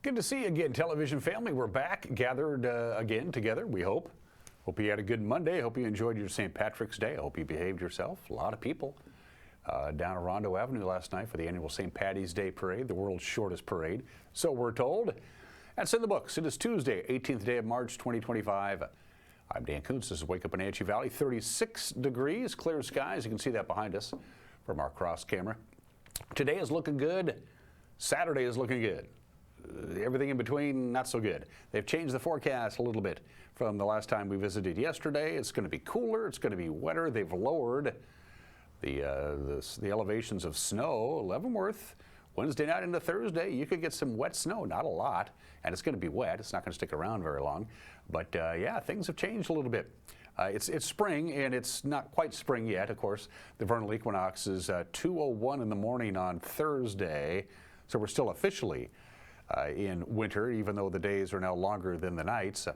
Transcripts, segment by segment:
Good to see you again, television family. We're back, gathered again together, we hope. Hope you had a good Monday. Hope you enjoyed your St. Patrick's Day. I hope you behaved yourself. A lot of people down at Rondo Avenue last night for the annual St. Patty's Day Parade, the world's shortest parade, so we're told. That's in the books. It is Tuesday, 18th day of March, 2025. I'm Dan Kuntz. This is Wake Up Wenatchee Valley. 36 degrees, clear skies. You can see that behind us from our cross camera. Today is looking good. Saturday is looking good. Everything in between, not so good. They've changed the forecast a little bit from the last time we visited yesterday. It's going to be cooler. It's going to be wetter. They've lowered the elevations of snow. Leavenworth, Wednesday night into Thursday, you could get some wet snow. Not a lot, and it's going to be wet. It's not going to stick around very long. But yeah, things have changed a little bit. It's spring, and it's not quite spring yet, of course. The vernal equinox is 2:01 in the morning on Thursday, so we're still officially in winter, even though the days are now longer than the nights.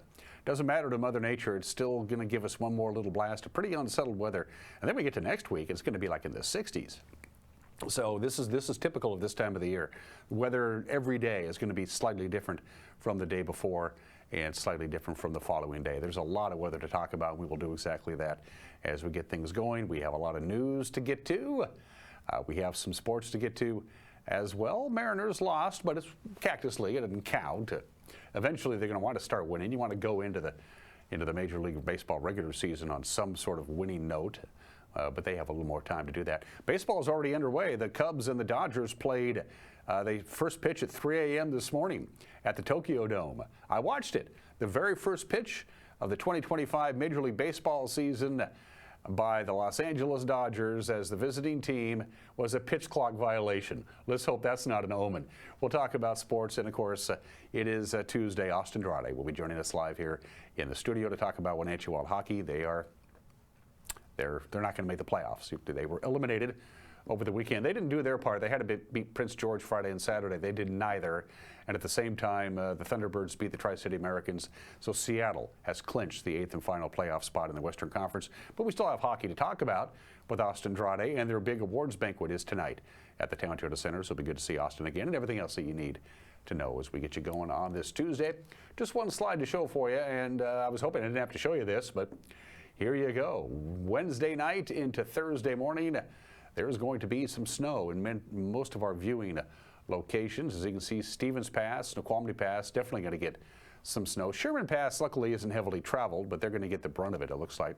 Doesn't matter to Mother Nature. It's still going to give us one more little blast of pretty unsettled weather. And then we get to next week, it's going to be like in the 60s. So this is typical of this time of the year. Weather every day is going to be slightly different from the day before and slightly different from the following day. There's a lot of weather to talk about. We will do exactly that as we get things going. We have a lot of news to get to. We have some sports to get to as well. Mariners lost, but it's Cactus League. It doesn't count. Eventually, they're going to want to start winning. You want to go into the Major League Baseball regular season on some sort of winning note, but they have a little more time to do that. Baseball is already underway. The Cubs and the Dodgers played. They first pitch at 3 a.m. this morning at the Tokyo Dome. I watched it. The very first pitch of the 2025 Major League Baseball season by the Los Angeles Dodgers as the visiting team was a pitch clock violation. Let's hope that's not an omen. We'll talk about sports, and of course, it is Tuesday. Austin Drade will be joining us live here in the studio to talk about Wenatchee Wild hockey. They're not going to make the playoffs. They were eliminated over the weekend. They didn't do their part. They had to beat Prince George Friday and Saturday. They did neither. And at the same time, the Thunderbirds beat the Tri-City Americans. So Seattle has clinched the 8th and final playoff spot in the Western Conference. But we still have hockey to talk about with Austin Drade, and their big awards banquet is tonight at the Town Toyota Center. So it'll be good to see Austin again and everything else that you need to know as we get you going on this Tuesday. Just one slide to show for you, and I was hoping I didn't have to show you this, but here you go. Wednesday night into Thursday morning, there's going to be some snow in most of our viewing locations. As you can see, Stevens Pass, Snoqualmie Pass, definitely going to get some snow. Sherman Pass, luckily, isn't heavily traveled, but they're going to get the brunt of it, it looks like.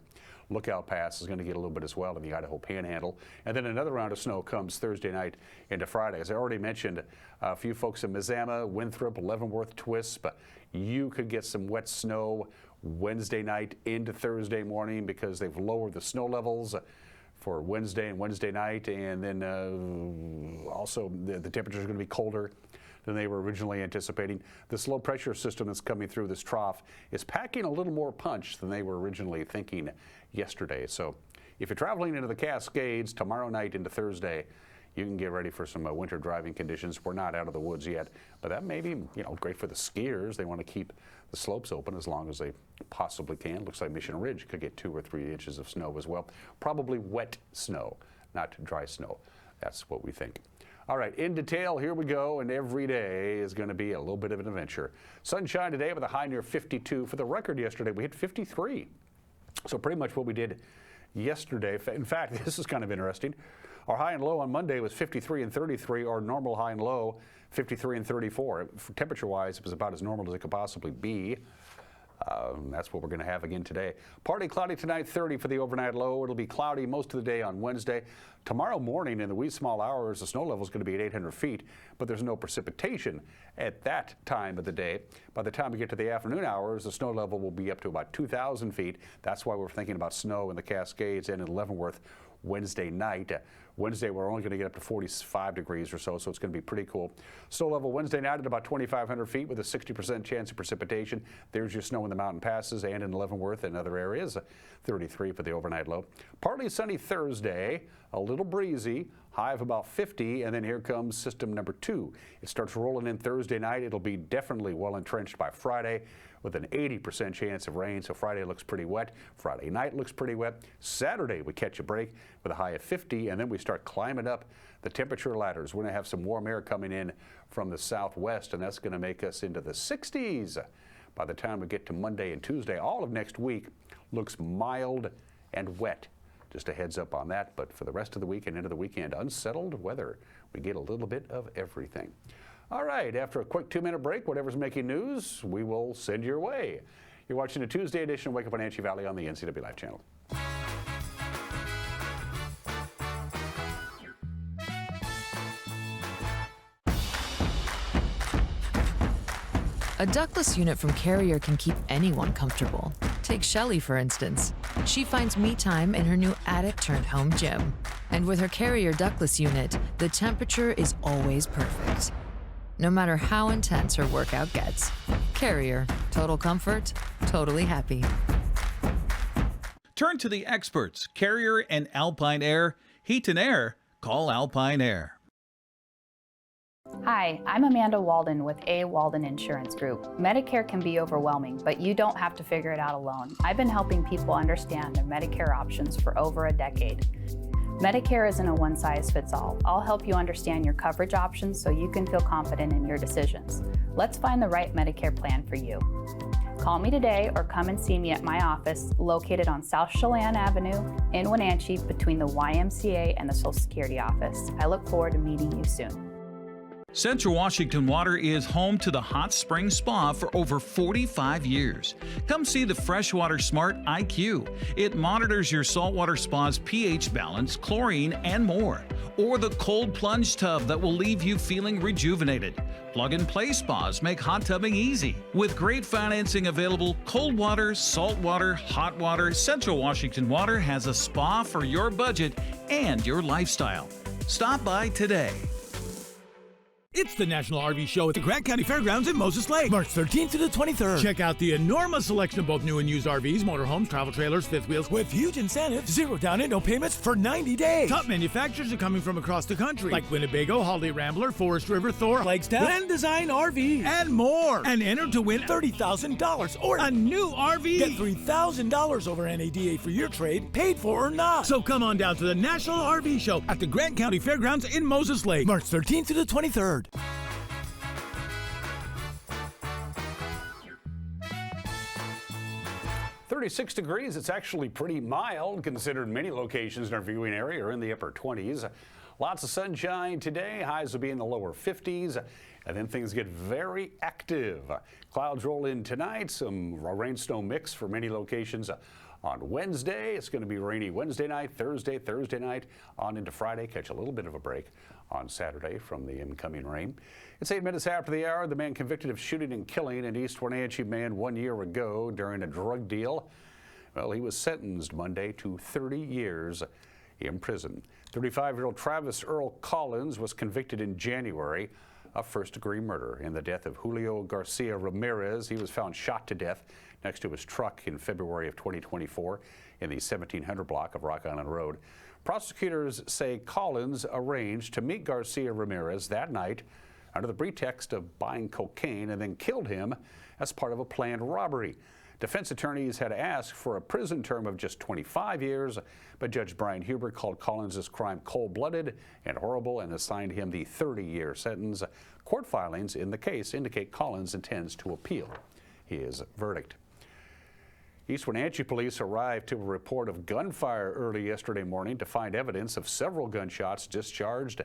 Lookout Pass is going to get a little bit as well in the Idaho Panhandle. And then another round of snow comes Thursday night into Friday. As I already mentioned, a few folks in Mazama, Winthrop, Leavenworth, Twisp, you could get some wet snow Wednesday night into Thursday morning because they've lowered the snow levels for Wednesday and Wednesday night, and then also the temperatures are going to be colder than they were originally anticipating. This low pressure system that's coming through this trough is packing a little more punch than they were originally thinking yesterday. So if you're traveling into the Cascades tomorrow night into Thursday, you can get ready for some winter driving conditions. We're not out of the woods yet, but that may be great for the skiers. They want to keep the slopes open as long as they possibly can. Looks like Mission Ridge could get 2 or 3 inches of snow as well. Probably wet snow, not dry snow. That's what we think. All right, in detail, here we go, and every day is going to be a little bit of an adventure. Sunshine today with a high near 52. For the record yesterday, we hit 53. So pretty much what we did yesterday. In fact, this is kind of interesting. Our high and low on Monday was 53 and 33. Our normal high and low, 53 and 34. Temperature-wise, it was about as normal as it could possibly be. That's what we're going to have again today. Partly cloudy tonight, 30 for the overnight low. It'll be cloudy most of the day on Wednesday. Tomorrow morning in the wee small hours, the snow level is going to be at 800 feet, but there's no precipitation at that time of the day. By the time we get to the afternoon hours, the snow level will be up to about 2,000 feet. That's why we're thinking about snow in the Cascades and in Leavenworth Wednesday night. Wednesday, we're only going to get up to 45 degrees or so, so it's going to be pretty cool. Snow level Wednesday night at about 2,500 feet with a 60% chance of precipitation. There's your snow in the mountain passes and in Leavenworth and other areas. 33 for the overnight low. Partly sunny Thursday, a little breezy, high of about 50, and then here comes system number 2. It starts rolling in Thursday night. It'll be definitely well entrenched by Friday with an 80% chance of rain, so Friday looks pretty wet. Friday night looks pretty wet. Saturday we catch a break with a high of 50, and then we start climbing up the temperature ladders. We're going to have some warm air coming in from the southwest, and that's going to make us into the 60s. By the time we get to Monday and Tuesday, all of next week looks mild and wet. Just a heads up on that, but for the rest of the week and into the weekend, unsettled weather. We get a little bit of everything. All right, after a quick 2-minute break, whatever's making news, we will send your way. You're watching a Tuesday edition of Wake Up Wenatchee Valley on the NCWLIFE channel. A ductless unit from Carrier can keep anyone comfortable. Take Shelly, for instance. She finds me time in her new attic-turned-home gym. And with her Carrier ductless unit, the temperature is always perfect. No matter how intense her workout gets. Carrier. Total comfort, totally happy. Turn to the experts, Carrier and Alpine Air. Heat and air, call Alpine Air. Hi, I'm Amanda Walden with A. Walden Insurance Group. Medicare can be overwhelming, but you don't have to figure it out alone. I've been helping people understand their Medicare options for over a decade. Medicare isn't a one-size-fits-all. I'll help you understand your coverage options so you can feel confident in your decisions. Let's find the right Medicare plan for you. Call me today or come and see me at my office located on South Chelan Avenue in Wenatchee between the YMCA and the Social Security office. I look forward to meeting you soon. Central Washington Water is home to the Hot Spring Spa for over 45 years. Come see the Freshwater Smart IQ. It monitors your saltwater spa's pH balance, chlorine, and more. Or the cold plunge tub that will leave you feeling rejuvenated. Plug-and-play spas make hot tubbing easy. With great financing available, cold water, salt water, hot water, Central Washington Water has a spa for your budget and your lifestyle. Stop by today. It's the National RV Show at the Grant County Fairgrounds in Moses Lake, March 13th to the 23rd. Check out the enormous selection of both new and used RVs, motorhomes, travel trailers, fifth wheels, with huge incentives, 0 down and no payments for 90 days. Top manufacturers are coming from across the country, like Winnebago, Holiday Rambler, Forest River, Thor, Flagstaff, Grand Design RV, and more. And enter to win $30,000 or a new RV. Get $3,000 over NADA for your trade, paid for or not. So come on down to the National RV Show at the Grant County Fairgrounds in Moses Lake, March 13th to the 23rd. 36 degrees. It's actually pretty mild considered many locations in our viewing area are in the upper 20s. Lots of sunshine today. Highs will be in the lower 50s. And then things get very active. Clouds roll in tonight. Some rain snow mix for many locations. On Wednesday, it's going to be rainy Wednesday night, Thursday night, on into Friday. Catch a little bit of a break on Saturday from the incoming rain. It's 8 minutes after the hour. The man convicted of shooting and killing an East Wenatchee man 1 year ago during a drug deal. Well, he was sentenced Monday to 30 years in prison. 35-year-old Travis Earl Collins was convicted in January of first-degree murder in the death of Julio Garcia Ramirez. He was found shot to death next to his truck in February of 2024 in the 1700 block of Rock Island Road. Prosecutors say Collins arranged to meet Garcia Ramirez that night under the pretext of buying cocaine and then killed him as part of a planned robbery. Defense attorneys had asked for a prison term of just 25 years, but Judge Brian Huber called Collins' crime cold-blooded and horrible and assigned him the 30-year sentence. Court filings in the case indicate Collins intends to appeal his verdict. East Wenatchee police arrived to a report of gunfire early yesterday morning to find evidence of several gunshots discharged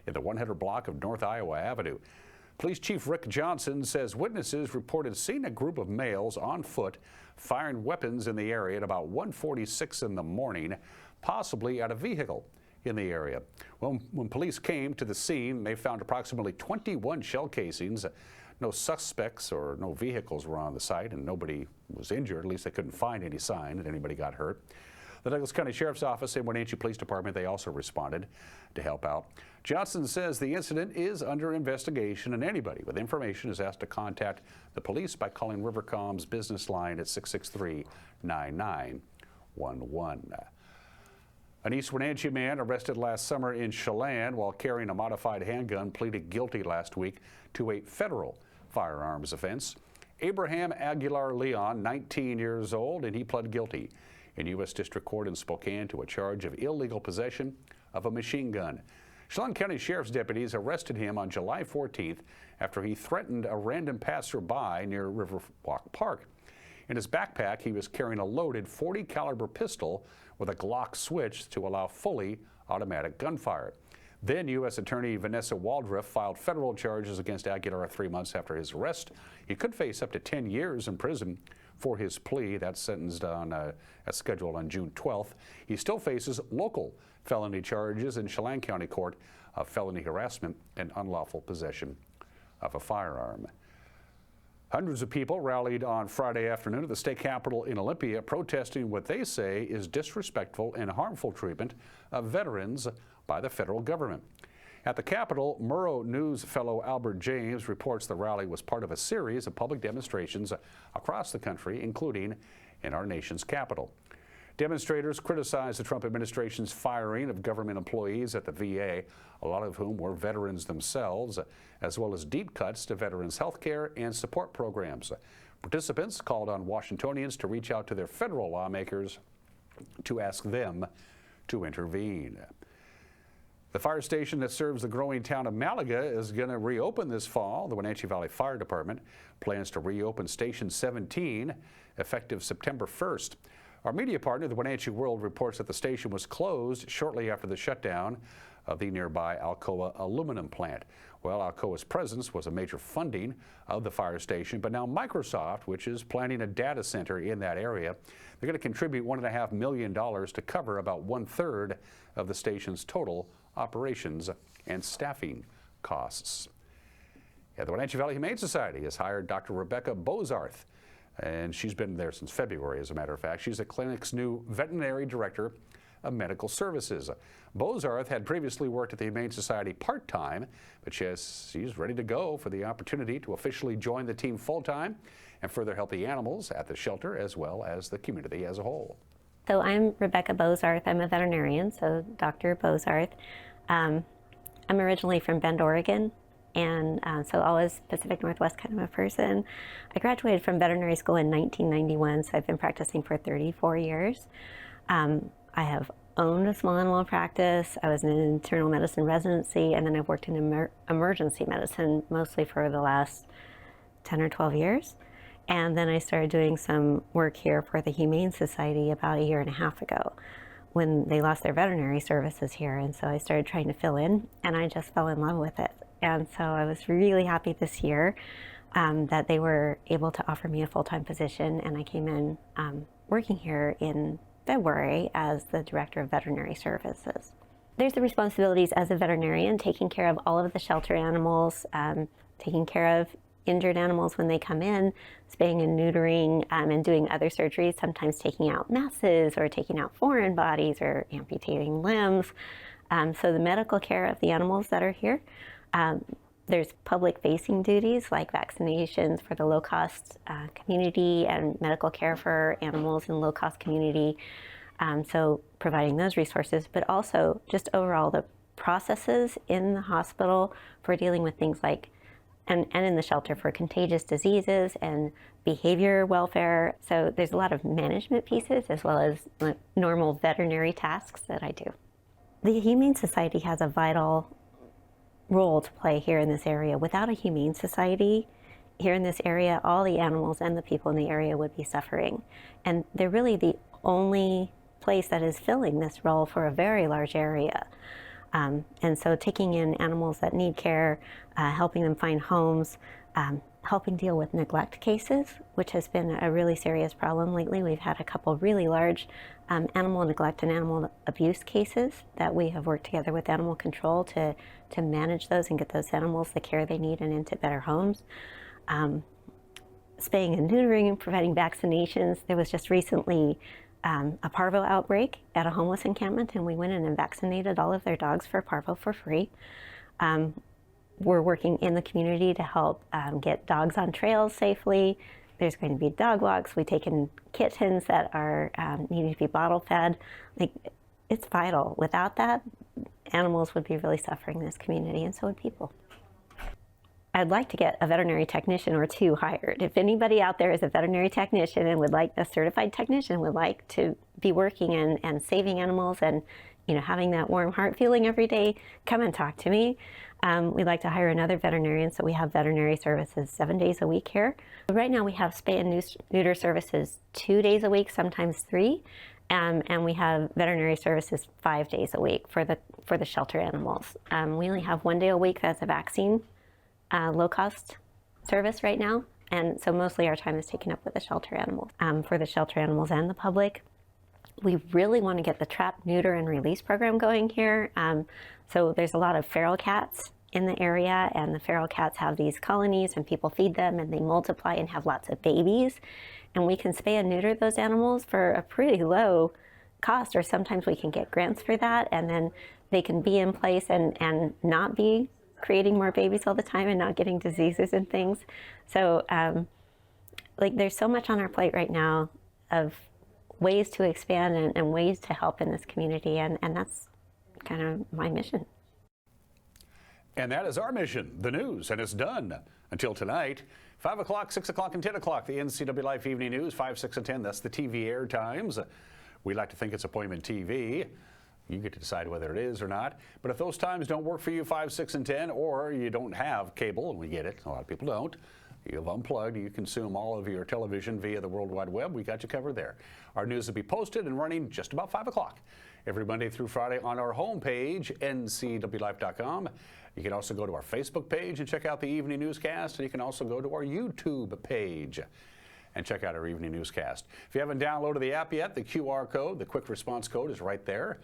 in the 100 block of North Iowa Avenue. Police Chief Rick Johnson says witnesses reported seeing a group of males on foot firing weapons in the area at about 1:46 in the morning, possibly at a vehicle in the area. Well, when police came to the scene, they found approximately 21 shell casings. No suspects or no vehicles were on the site, and nobody was injured. At least they couldn't find any sign that anybody got hurt. The Douglas County Sheriff's Office and Wenatchee Police Department, they also responded to help out. Johnson says the incident is under investigation, and anybody with information is asked to contact the police by calling Rivercom's business line at 663-9911. An East Wenatchee man arrested last summer in Chelan while carrying a modified handgun pleaded guilty last week to a federal firearms offense. Abraham Aguilar Leon, 19 years old, and he pled guilty in U.S. District Court in Spokane to a charge of illegal possession of a machine gun. Chelan County Sheriff's deputies arrested him on July 14th after he threatened a random passerby near Riverwalk Park. In his backpack, he was carrying a loaded .40 caliber pistol with a Glock switch to allow fully automatic gunfire. Then U.S. Attorney Vanessa Waldriff filed federal charges against Aguilar 3 months after his arrest. He could face up to 10 years in prison for his plea. That's sentenced on as scheduled on June 12th. He still faces local felony charges in Chelan County Court of felony harassment and unlawful possession of a firearm. Hundreds of people rallied on Friday afternoon at the state capitol in Olympia protesting what they say is disrespectful and harmful treatment of veterans by the federal government. At the Capitol, Murrow News fellow Albert James reports the rally was part of a series of public demonstrations across the country, including in our nation's capital. Demonstrators criticized the Trump administration's firing of government employees at the VA, a lot of whom were veterans themselves, as well as deep cuts to veterans' health care and support programs. Participants called on Washingtonians to reach out to their federal lawmakers to ask them to intervene. The fire station that serves the growing town of Malaga is going to reopen this fall. The Wenatchee Valley Fire Department plans to reopen Station 17 effective September 1st. Our media partner, the Wenatchee World, reports that the station was closed shortly after the shutdown of the nearby Alcoa aluminum plant. Well, Alcoa's presence was a major funding of the fire station, but now Microsoft, which is planning a data center in that area, they're going to contribute $1.5 million to cover about 1/3 of the station's total operations and staffing costs. Yeah, the Wenatchee Valley Humane Society has hired Dr. Rebecca Bozarth, and she's been there since February, as a matter of fact. She's the clinic's new veterinary director of medical services. Bozarth had previously worked at the Humane Society part-time, but she's ready to go for the opportunity to officially join the team full-time and further help the animals at the shelter as well as the community as a whole. So I'm Rebecca Bozarth. I'm a veterinarian, so Dr. Bozarth. I'm originally from Bend, Oregon, and so always Pacific Northwest kind of a person. I graduated from veterinary school in 1991, so I've been practicing for 34 years. I have owned a small animal practice. I was in an internal medicine residency, and then I've worked in emergency medicine mostly for the last 10 or 12 years. And then I started doing some work here for the Humane Society about 1.5 years ago when they lost their veterinary services here. And so I started trying to fill in, and I just fell in love with it. And so I was really happy this year that they were able to offer me a full-time position, and I came in working here in February as the Director of Veterinary Services. There's the responsibilities as a veterinarian, taking care of all of the shelter animals, taking care of injured animals when they come in, spaying and neutering, and doing other surgeries, sometimes taking out masses or taking out foreign bodies or amputating limbs. So the medical care of the animals that are here. There's public-facing duties like vaccinations for the low-cost community and medical care for animals in low-cost community. So providing those resources, but also just overall the processes in the hospital for dealing with things like and in the shelter for contagious diseases and behavior welfare. So there's a lot of management pieces as well as normal veterinary tasks that I do. The Humane Society has a vital role to play here in this area. Without a Humane Society here in this area, all the animals and the people in the area would be suffering. And they're really the only place that is filling this role for a very large area. And so taking in animals that need care, helping them find homes, helping deal with neglect cases, which has been a really serious problem lately. We've had a couple really large animal neglect and animal abuse cases that we have worked together with animal control to manage those and get those animals the care they need and into better homes. Spaying and neutering and providing vaccinations. There was just recently a parvo outbreak at a homeless encampment, and we went in and vaccinated all of their dogs for parvo for free. We're working in the community to help get dogs on trails safely. There's going to be dog walks. We take in kittens that are needing to be bottle fed. Like, it's vital. Without that, animals would be really suffering in this community, and so would people. I'd like to get a veterinary technician or two hired. If anybody out there is a veterinary technician and would like, a certified technician would like to be working and saving animals and, you know, having that warm heart feeling every day, come and talk to me. We'd like to hire another veterinarian, so we have veterinary services 7 days a week here. Right now we have spay and neuter services 2 days a week, sometimes 3. And we have veterinary services 5 days a week for the shelter animals. We only have 1 day a week that's a vaccine low-cost service right now, and so mostly our time is taken up with the shelter animals. For the shelter animals and the public, we really want to get the trap, neuter, and release program going here. So there's a lot of feral cats in the area, and the feral cats have these colonies, and people feed them, and they multiply and have lots of babies. And we can spay and neuter those animals for a pretty low cost, or sometimes we can get grants for that, and then they can be in place and not be creating more babies all the time and not getting diseases and things. So like there's so much on our plate right now of ways to expand and ways to help in this community, and that's kind of my mission. And that is our mission, the news, and it's done. Until tonight, 5 o'clock, 6 o'clock, and 10 o'clock, the NCWLIFE Evening News, 5, 6, and 10. That's the TV air times. We like to think it's appointment TV. You get to decide whether it is or not. But if those times don't work for you, 5, 6, and 10, or you don't have cable, and we get it, a lot of people don't, you've unplugged, you consume all of your television via the World Wide Web, we got you covered there. Our news will be posted and running just about 5 o'clock every Monday through Friday on our homepage, NCWLIFE.com. You can also go to our Facebook page and check out the evening newscast, and you can also go to our YouTube page and check out our evening newscast. If you haven't downloaded the app yet, the QR code, the quick response code is right there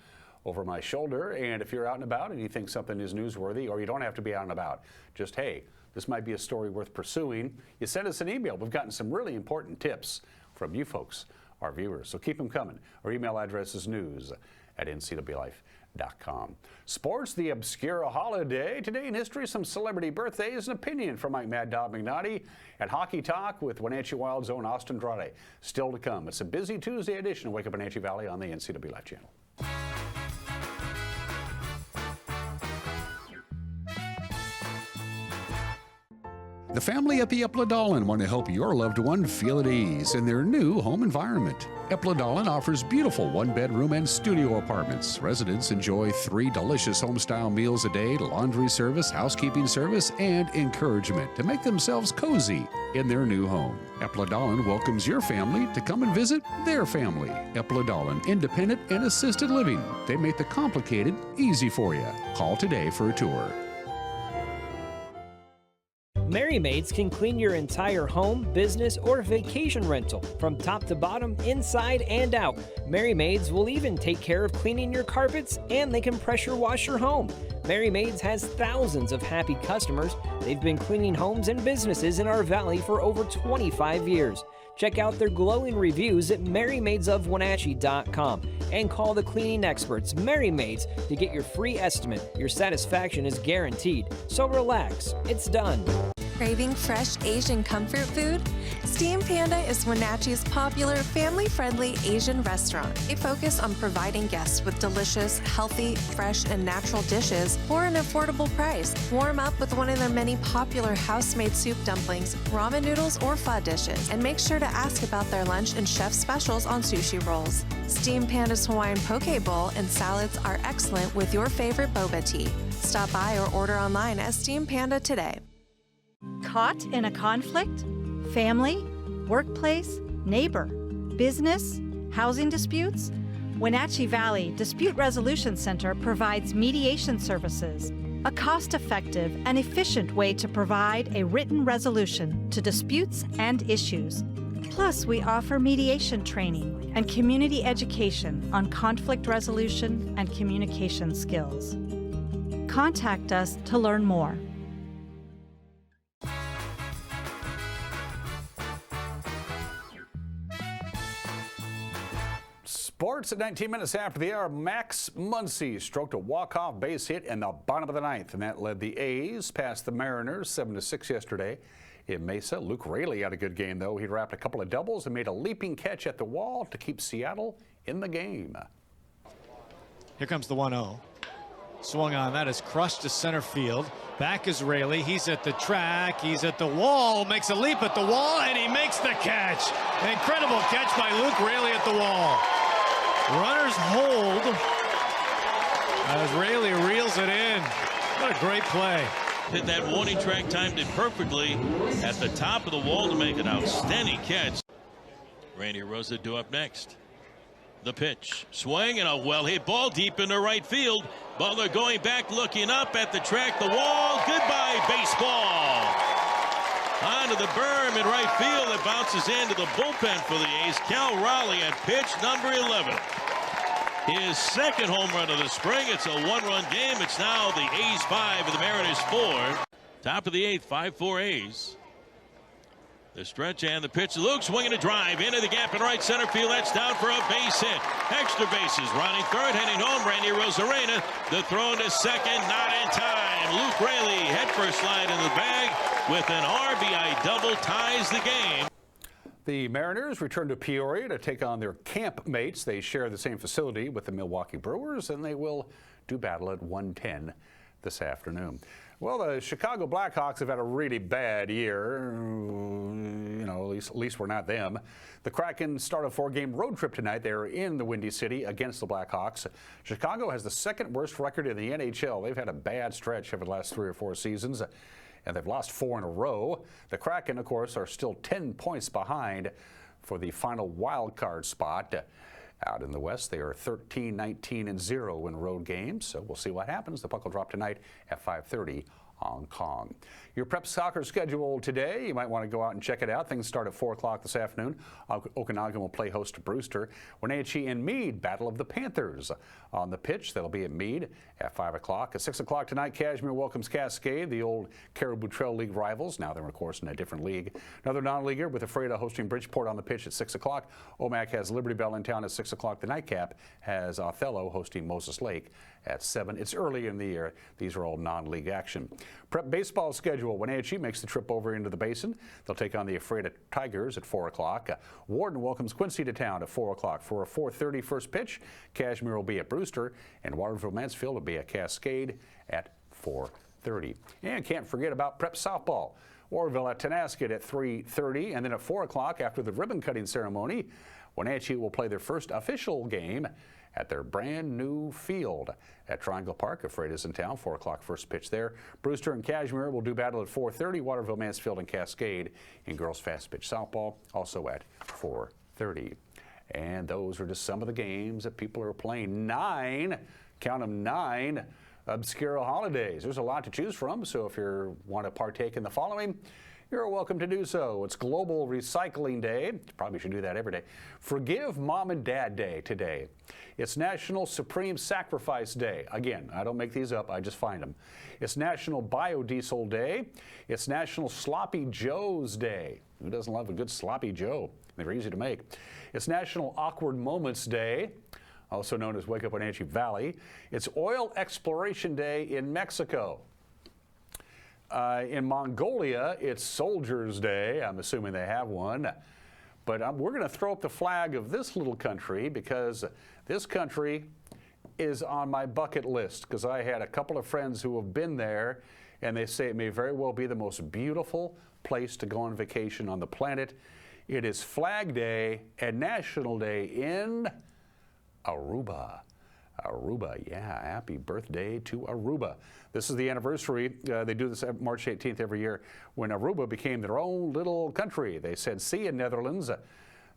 over my shoulder. And if you're out and about and you think something is newsworthy, or you don't have to be out and about, just, hey, this might be a story worth pursuing, you send us an email. We've gotten some really important tips from you folks, our viewers, so keep them coming. Our email address is news@ncwlife.com. Sports, the obscure holiday. Today in history, some celebrity birthdays and opinion from Mike Mad Dog McNaughty. And Hockey Talk with Wenatchee Wild's own Austin Andrade. Still to come. It's a busy Tuesday edition of Wake Up Wenatchee Valley on the NCWLIFE channel. The family at the Epladolin want to help your loved one feel at ease in their new home environment. Epladolin offers beautiful one-bedroom and studio apartments. Residents enjoy 3 delicious home-style meals a day, laundry service, housekeeping service, and encouragement to make themselves cozy in their new home. Epladolin welcomes your family to come and visit their family. Epladolin, independent and assisted living. They make the complicated easy for you. Call today for a tour. Merry Maids can clean your entire home, business, or vacation rental from top to bottom, inside and out. Merry Maids will even take care of cleaning your carpets, and they can pressure wash your home. Merry Maids has thousands of happy customers. They've been cleaning homes and businesses in our valley for over 25 years. Check out their glowing reviews at MerryMaidsOfWenatchee.com and call the cleaning experts, Merry Maids, to get your free estimate. Your satisfaction is guaranteed. So relax, it's done. Craving fresh Asian comfort food? Steam Panda is Wenatchee's popular family-friendly Asian restaurant. They focus on providing guests with delicious, healthy, fresh, and natural dishes for an affordable price. Warm up with one of their many popular house-made soup dumplings, ramen noodles, or pho dishes, and make sure to ask about their lunch and chef specials on sushi rolls. Steam Panda's Hawaiian poke bowl and salads are excellent with your favorite boba tea. Stop by or order online at Steam Panda today. Caught in a conflict? Family, workplace, neighbor, business, housing disputes? Wenatchee Valley Dispute Resolution Center provides mediation services, a cost-effective and efficient way to provide a written resolution to disputes and issues. Plus, we offer mediation training and community education on conflict resolution and communication skills. Contact us to learn more. Sports at 19 minutes after the hour. Max Muncy stroked a walk-off base hit in the bottom of the ninth, and that led the A's past the Mariners 7-6 yesterday in Mesa. Luke Raley had a good game, though. He wrapped a couple of doubles and made a leaping catch at the wall to keep Seattle in the game. Here comes the 1-0. Swung on. That is crushed to center field. Back is Raley. He's at the track. He's at the wall. Makes a leap at the wall, and he makes the catch. An incredible catch by Luke Raley at the wall. Runners hold as Raley reels it in. What a great play. Hit that warning track, timed it perfectly at the top of the wall to make an outstanding catch. Randy Rosa due up next. The pitch, swing, and a well-hit ball deep into right field. Butler going back, looking up at the track, the wall. Goodbye, baseball. Onto the berm in right field. It bounces into the bullpen for the A's. Cal Raleigh at pitch number 11. His second home run of the spring. It's a one-run game. It's now the A's 5 and the Mariners 4. Top of the 8th, 5-4 A's. The stretch and the pitch. Luke swinging a drive into the gap in right center field. That's down for a base hit. Extra bases. Running third, heading home. Randy Rosarena. The throw into second, not in time. Luke Raley headfirst slide in the bag with an RBI double, ties the game. The Mariners return to Peoria to take on their camp mates. They share the same facility with the Milwaukee Brewers, and they will do battle at 1:10 this afternoon. Well, the Chicago Blackhawks have had a really bad year. You know, at least we're not them. The Kraken start a 4-game road trip tonight. They're in the Windy City against the Blackhawks. Chicago has the second worst record in the NHL. They've had a bad stretch over the last 3 or 4 seasons, and they've lost 4 in a row. The Kraken, of course, are still 10 points behind for the final wild card spot. Out in the West, they are 13-19-0 in road games, so we'll see what happens. The puck will drop tonight at 5:30 Hong Kong. Your prep soccer schedule today, you might want to go out and check it out. Things start at 4 o'clock this afternoon. Okanagan will play host to Brewster. Wenatchee and Meade, Battle of the Panthers on the pitch. That'll be at Meade at 5 o'clock. At 6 o'clock tonight, Cashmere welcomes Cascade, the old Caribou Trail League rivals. Now they're, of course, in a different league. Another non-leaguer with Ephrata hosting Bridgeport on the pitch at 6 o'clock. Omak has Liberty Bell in town at 6 o'clock. The nightcap has Othello hosting Moses Lake at 7. It's early in the year. These are all non-league action. Prep baseball schedule. Wenatchee makes the trip over into the Basin. They'll take on the Ephrata Tigers at 4 o'clock. Warden welcomes Quincy to town at 4 o'clock for a 4:30 first pitch. Cashmere will be at Brewster, and Waterville-Mansfield will be at Cascade at 4:30. And can't forget about prep softball. Waterville at Tenasket at 3:30, and then at 4 o'clock after the ribbon-cutting ceremony, Wenatchee will play their first official game at their brand new field at Triangle Park. Ephrata's in town, 4 o'clock first pitch there. Brewster and Cashmere will do battle at 4:30. Waterville, Mansfield, and Cascade in girls fast pitch softball, also at 4:30. And those are just some of the games that people are playing. 9, count them, 9 obscure holidays. There's a lot to choose from, so if you want to partake in the following, you're welcome to do so. It's Global Recycling Day. Probably should do that every day. Forgive Mom and Dad Day today. It's National Supreme Sacrifice Day. Again, I don't make these up, I just find them. It's National Biodiesel Day. It's National Sloppy Joe's Day. Who doesn't love a good Sloppy Joe? They're easy to make. It's National Awkward Moments Day, also known as Wake Up Wenatchee Valley. It's Oil Exploration Day in Mexico. In Mongolia, it's Soldiers' Day. I'm assuming they have one. But we're going to throw up the flag of this little country because this country is on my bucket list because I had a couple of friends who have been there, and they say it may very well be the most beautiful place to go on vacation on the planet. It is Flag Day and National Day in Aruba. Aruba, yeah, happy birthday to Aruba. This is the anniversary. They do this March 18th every year when Aruba became their own little country. They said, see you, Netherlands,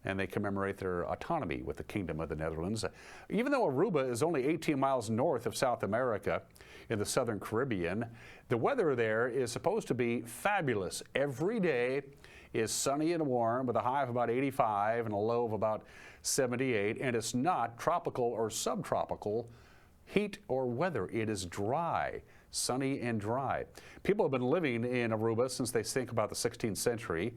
and they commemorate their autonomy with the Kingdom of the Netherlands. Even though Aruba is only 18 miles north of South America in the southern Caribbean, the weather there is supposed to be fabulous. Every day is sunny and warm with a high of about 85 and a low of about 78, and it's not tropical or subtropical heat or weather. It is dry, sunny and dry. People have been living in Aruba since they think about the 16th century.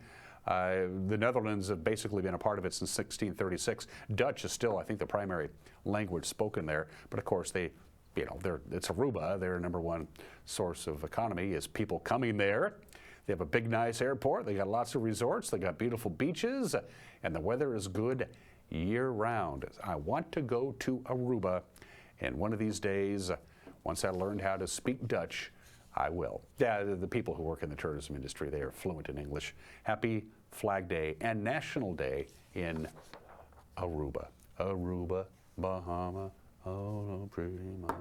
The Netherlands have basically been a part of it since 1636. Dutch is still, I think, the primary language spoken there, but of course it's Aruba. Their number one source of economy is people coming there. They have a big, nice airport. They got lots of resorts. They got beautiful beaches, and the weather is good year-round. I want to go to Aruba And one of these days, once I learned how to speak Dutch, I will. Yeah, the people who work in the tourism industry, they are fluent in English. Happy Flag Day and National Day in Aruba. Aruba, Bahama, oh, no pretty mama.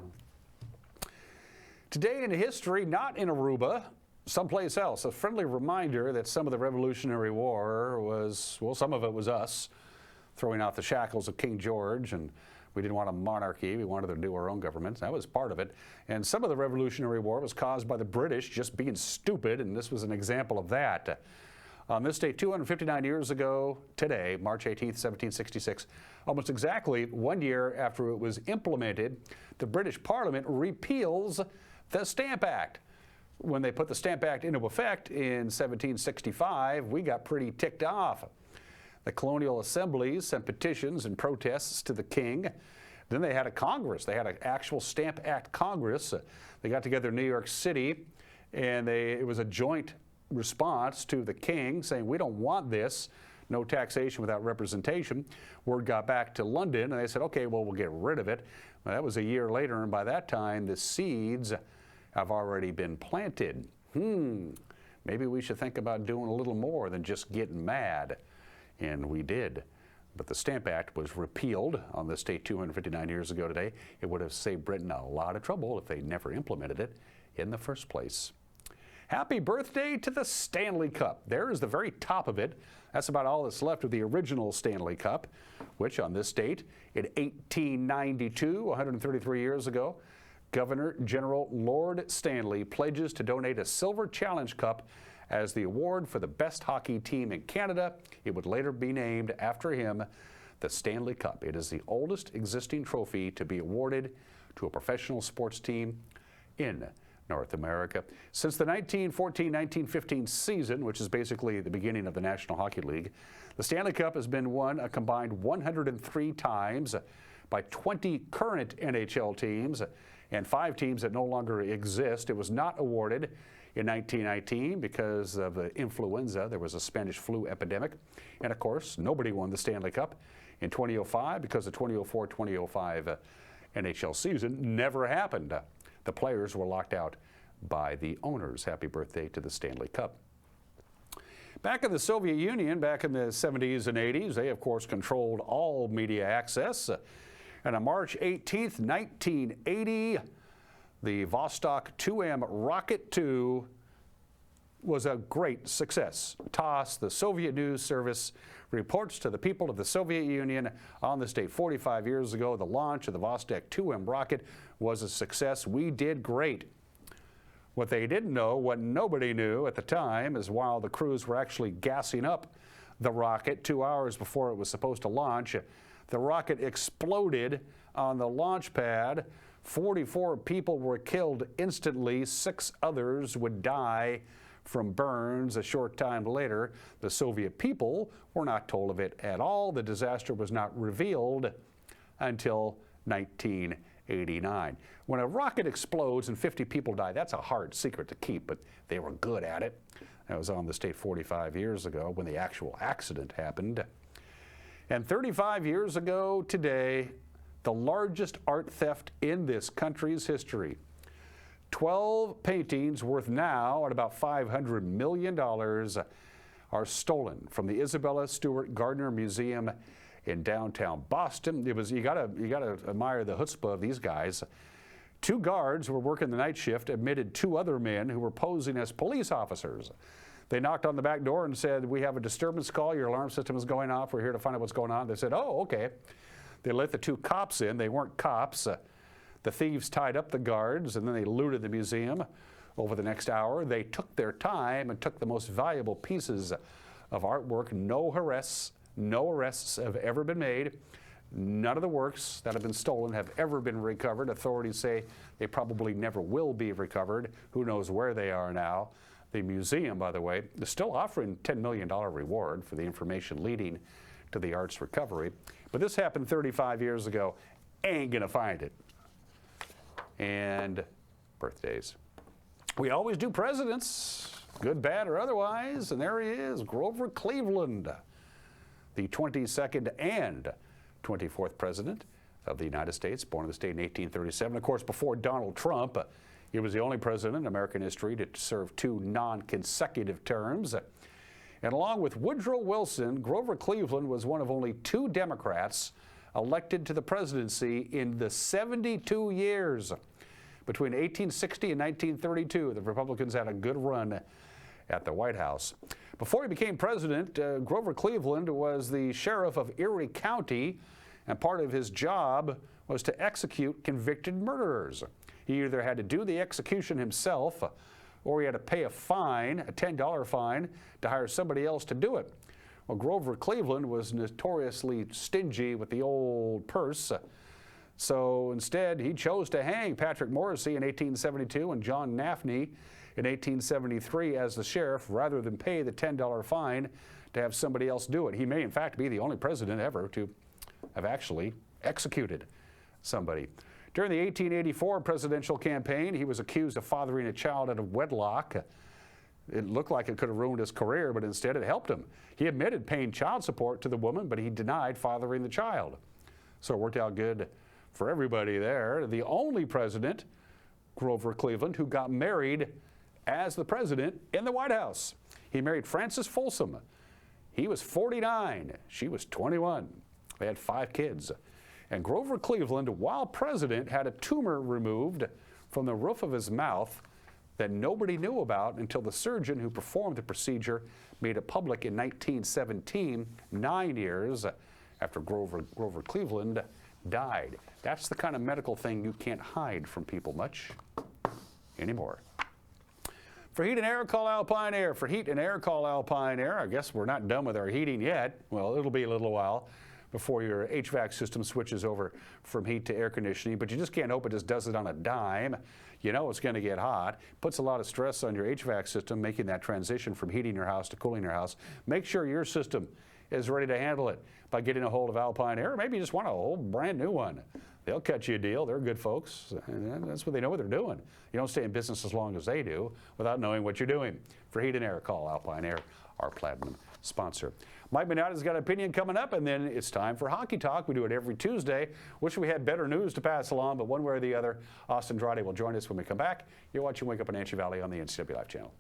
Today in history, not in Aruba, someplace else. A friendly reminder that some of the Revolutionary War was, well, some of it was us throwing out the shackles of King George, and we didn't want a monarchy. We wanted to do our own government. That was part of it. And some of the Revolutionary War was caused by the British just being stupid, and this was an example of that. On this day, 259 years ago today, March 18th, 1766, almost exactly 1 year after it was implemented, the British Parliament repeals the Stamp Act. When they put the Stamp Act into effect in 1765, we got pretty ticked off. The colonial assemblies sent petitions and protests to the king. Then they had a Congress. They had an actual Stamp Act Congress. They got together in New York City, and it was a joint response to the king saying, we don't want this, no taxation without representation. Word got back to London, and they said, okay, well, we'll get rid of it. Well, that was a year later, and by that time, the seeds have already been planted. Maybe we should think about doing a little more than just getting mad. And we did. But the Stamp Act was repealed on this date 259 years ago today. It would have saved Britain a lot of trouble if they never implemented it in the first place. Happy birthday to the Stanley Cup. There is the very top of it. That's about all that's left of the original Stanley Cup, which on this date in 1892, 133 years ago, Governor General Lord Stanley pledges to donate a Silver Challenge Cup as the award for the best hockey team in Canada. It would later be named after him, the Stanley Cup. It is the oldest existing trophy to be awarded to a professional sports team in North America. Since the 1914-1915 season, which is basically the beginning of the National Hockey League, the Stanley Cup has been won a combined 103 times by 20 current NHL teams and 5 teams that no longer exist. It was not awarded in 1919 because of the influenza. There was a Spanish flu epidemic. And of course, nobody won the Stanley Cup in 2005 because the 2004-2005 NHL season never happened. The players were locked out by the owners. Happy birthday to the Stanley Cup. Back in the Soviet Union, back in the 70s and 80s, they of course controlled all media access. And on March 18th, 1980, the Vostok 2M Rocket 2 was a great success. TASS, the Soviet News Service, reports to the people of the Soviet Union on this date 45 years ago, the launch of the Vostok 2M rocket was a success. We did great. What they didn't know, what nobody knew at the time, is while the crews were actually gassing up the rocket 2 hours before it was supposed to launch, the rocket exploded on the launch pad. 44 people were killed instantly. 6 others would die from burns a short time later. The Soviet people were not told of it at all. The disaster was not revealed until 1989. When a rocket explodes and 50 people die, that's a hard secret to keep, but they were good at it. That was on this date 45 years ago when the actual accident happened. And 35 years ago today, the largest art theft in this country's history. 12 paintings worth now at about $500 million are stolen from the Isabella Stewart Gardner Museum in downtown Boston. It was, you gotta admire the chutzpah of these guys. 2 guards who were working the night shift admitted 2 other men who were posing as police officers. They knocked on the back door and said, "We have a disturbance call. Your alarm system is going off. We're here to find out what's going on." They said, "Oh, okay." They let the 2 cops in. They weren't cops. The thieves tied up the guards, and then they looted the museum. Over the next hour, they took their time and took the most valuable pieces of artwork. No arrests have ever been made. None of the works that have been stolen have ever been recovered. Authorities say they probably never will be recovered. Who knows where they are now. The museum, by the way, is still offering $10 million reward for the information leading to the art's recovery. But this happened 35 years ago. Ain't gonna find it. And birthdays. We always do presidents, good, bad, or otherwise. And there he is, Grover Cleveland, the 22nd and 24th president of the United States, born in the state in 1837. Of course, before Donald Trump, he was the only president in American history to serve 2 non-consecutive terms. And along with Woodrow Wilson, Grover Cleveland was one of only 2 Democrats elected to the presidency in the 72 years. Between 1860 and 1932, the Republicans had a good run at the White House. Before he became president, Grover Cleveland was the sheriff of Erie County, and part of his job was to execute convicted murderers. He either had to do the execution himself, or he had to pay a fine, a $10 fine, to hire somebody else to do it. Well, Grover Cleveland was notoriously stingy with the old purse, so instead he chose to hang Patrick Morrissey in 1872 and John Nafney in 1873 as the sheriff, rather than pay the $10 fine to have somebody else do it. He may, in fact, be the only president ever to have actually executed somebody. During the 1884 presidential campaign, he was accused of fathering a child out of wedlock. It looked like it could have ruined his career, but instead it helped him. He admitted paying child support to the woman, but he denied fathering the child. So it worked out good for everybody there. The only president, Grover Cleveland, who got married as the president in the White House. He married Frances Folsom. He was 49. She was 21. They had 5 kids. And Grover Cleveland, while president, had a tumor removed from the roof of his mouth that nobody knew about until the surgeon who performed the procedure made it public in 1917, 9 years after Grover Cleveland died. That's the kind of medical thing you can't hide from people much anymore. For heat and air, call Alpine Air. For heat and air, call Alpine Air. I guess we're not done with our heating yet. Well, it'll be a little while before your HVAC system switches over from heat to air conditioning, but you just can't hope it just does it on a dime. You know it's going to get hot. Puts a lot of stress on your HVAC system, making that transition from heating your house to cooling your house. Make sure your system is ready to handle it by getting a hold of Alpine Air. Maybe you just want a whole brand new one. They'll cut you a deal. They're good folks, and that's what they know what they're doing. You don't stay in business as long as they do without knowing what you're doing. For heat and air, call Alpine Air, our platinum sponsor. Mike Minotti's got an opinion coming up, and then it's time for Hockey Talk. We do it every Tuesday. Wish we had better news to pass along, but one way or the other, Austin Andrade will join us when we come back. You're watching Wake Up in Wenatchee Valley on the NCWLIFE channel.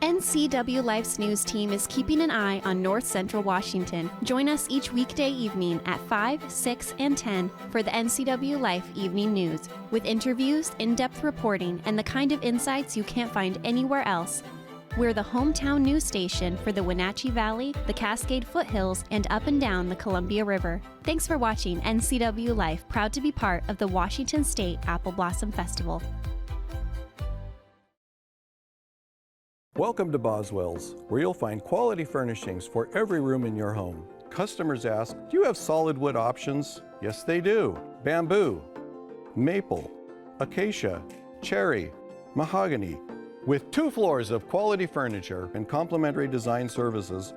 NCWLIFE's news team is keeping an eye on North Central Washington. Join us each weekday evening at 5, 6, and 10 for the NCWLIFE Evening News, with interviews, in-depth reporting, and the kind of insights you can't find anywhere else. We're the hometown news station for the Wenatchee Valley, the Cascade Foothills, and up and down the Columbia River. Thanks for watching NCWLIFE, proud to be part of the Washington State Apple Blossom Festival. Welcome to Boswell's, where you'll find quality furnishings for every room in your home. Customers ask, do you have solid wood options? Yes, they do. Bamboo, maple, acacia, cherry, mahogany. With 2 floors of quality furniture and complimentary design services,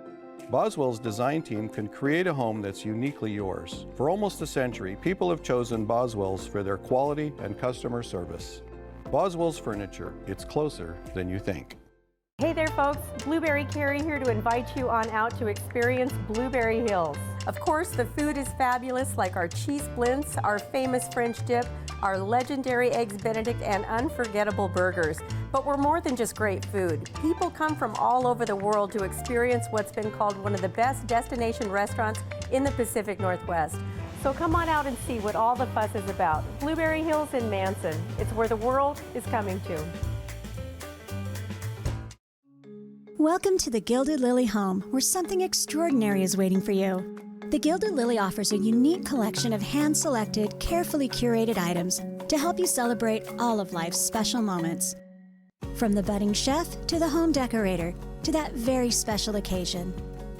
Boswell's design team can create a home that's uniquely yours. For almost a century, people have chosen Boswell's for their quality and customer service. Boswell's Furniture, it's closer than you think. Hey there folks, Blueberry Carrie here to invite you on out to experience Blueberry Hills. Of course, the food is fabulous, like our cheese blintz, our famous French dip, our legendary Eggs Benedict, and unforgettable burgers. But we're more than just great food. People come from all over the world to experience what's been called one of the best destination restaurants in the Pacific Northwest. So come on out and see what all the fuss is about. Blueberry Hills in Manson. It's where the world is coming to. Welcome to the Gilded Lily home, where something extraordinary is waiting for you. The Gilded Lily offers a unique collection of hand-selected, carefully curated items to help you celebrate all of life's special moments. From the budding chef to the home decorator to that very special occasion,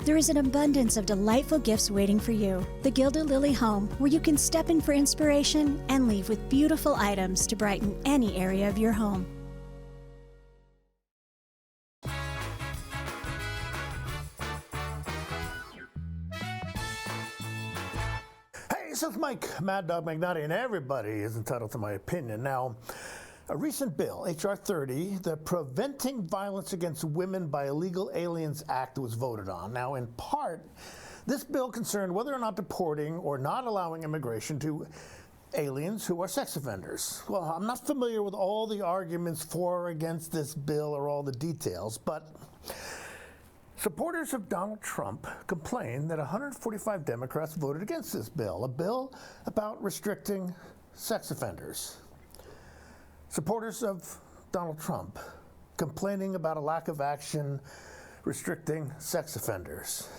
there is an abundance of delightful gifts waiting for you. The Gilded Lily home, where you can step in for inspiration and leave with beautiful items to brighten any area of your home. This is Mike Mad Dog McNutty, and everybody is entitled to my opinion. Now, A recent bill, H.R. 30, the Preventing Violence Against Women by Illegal Aliens Act, was voted on. Now, in part, this bill concerned whether or not deporting or not allowing immigration to aliens who are sex offenders. Well, I'm not familiar with all the arguments for or against this bill or all the details, but supporters of Donald Trump complain that 145 Democrats voted against this bill, a bill about restricting sex offenders. Supporters of Donald Trump complaining about a lack of action restricting sex offenders.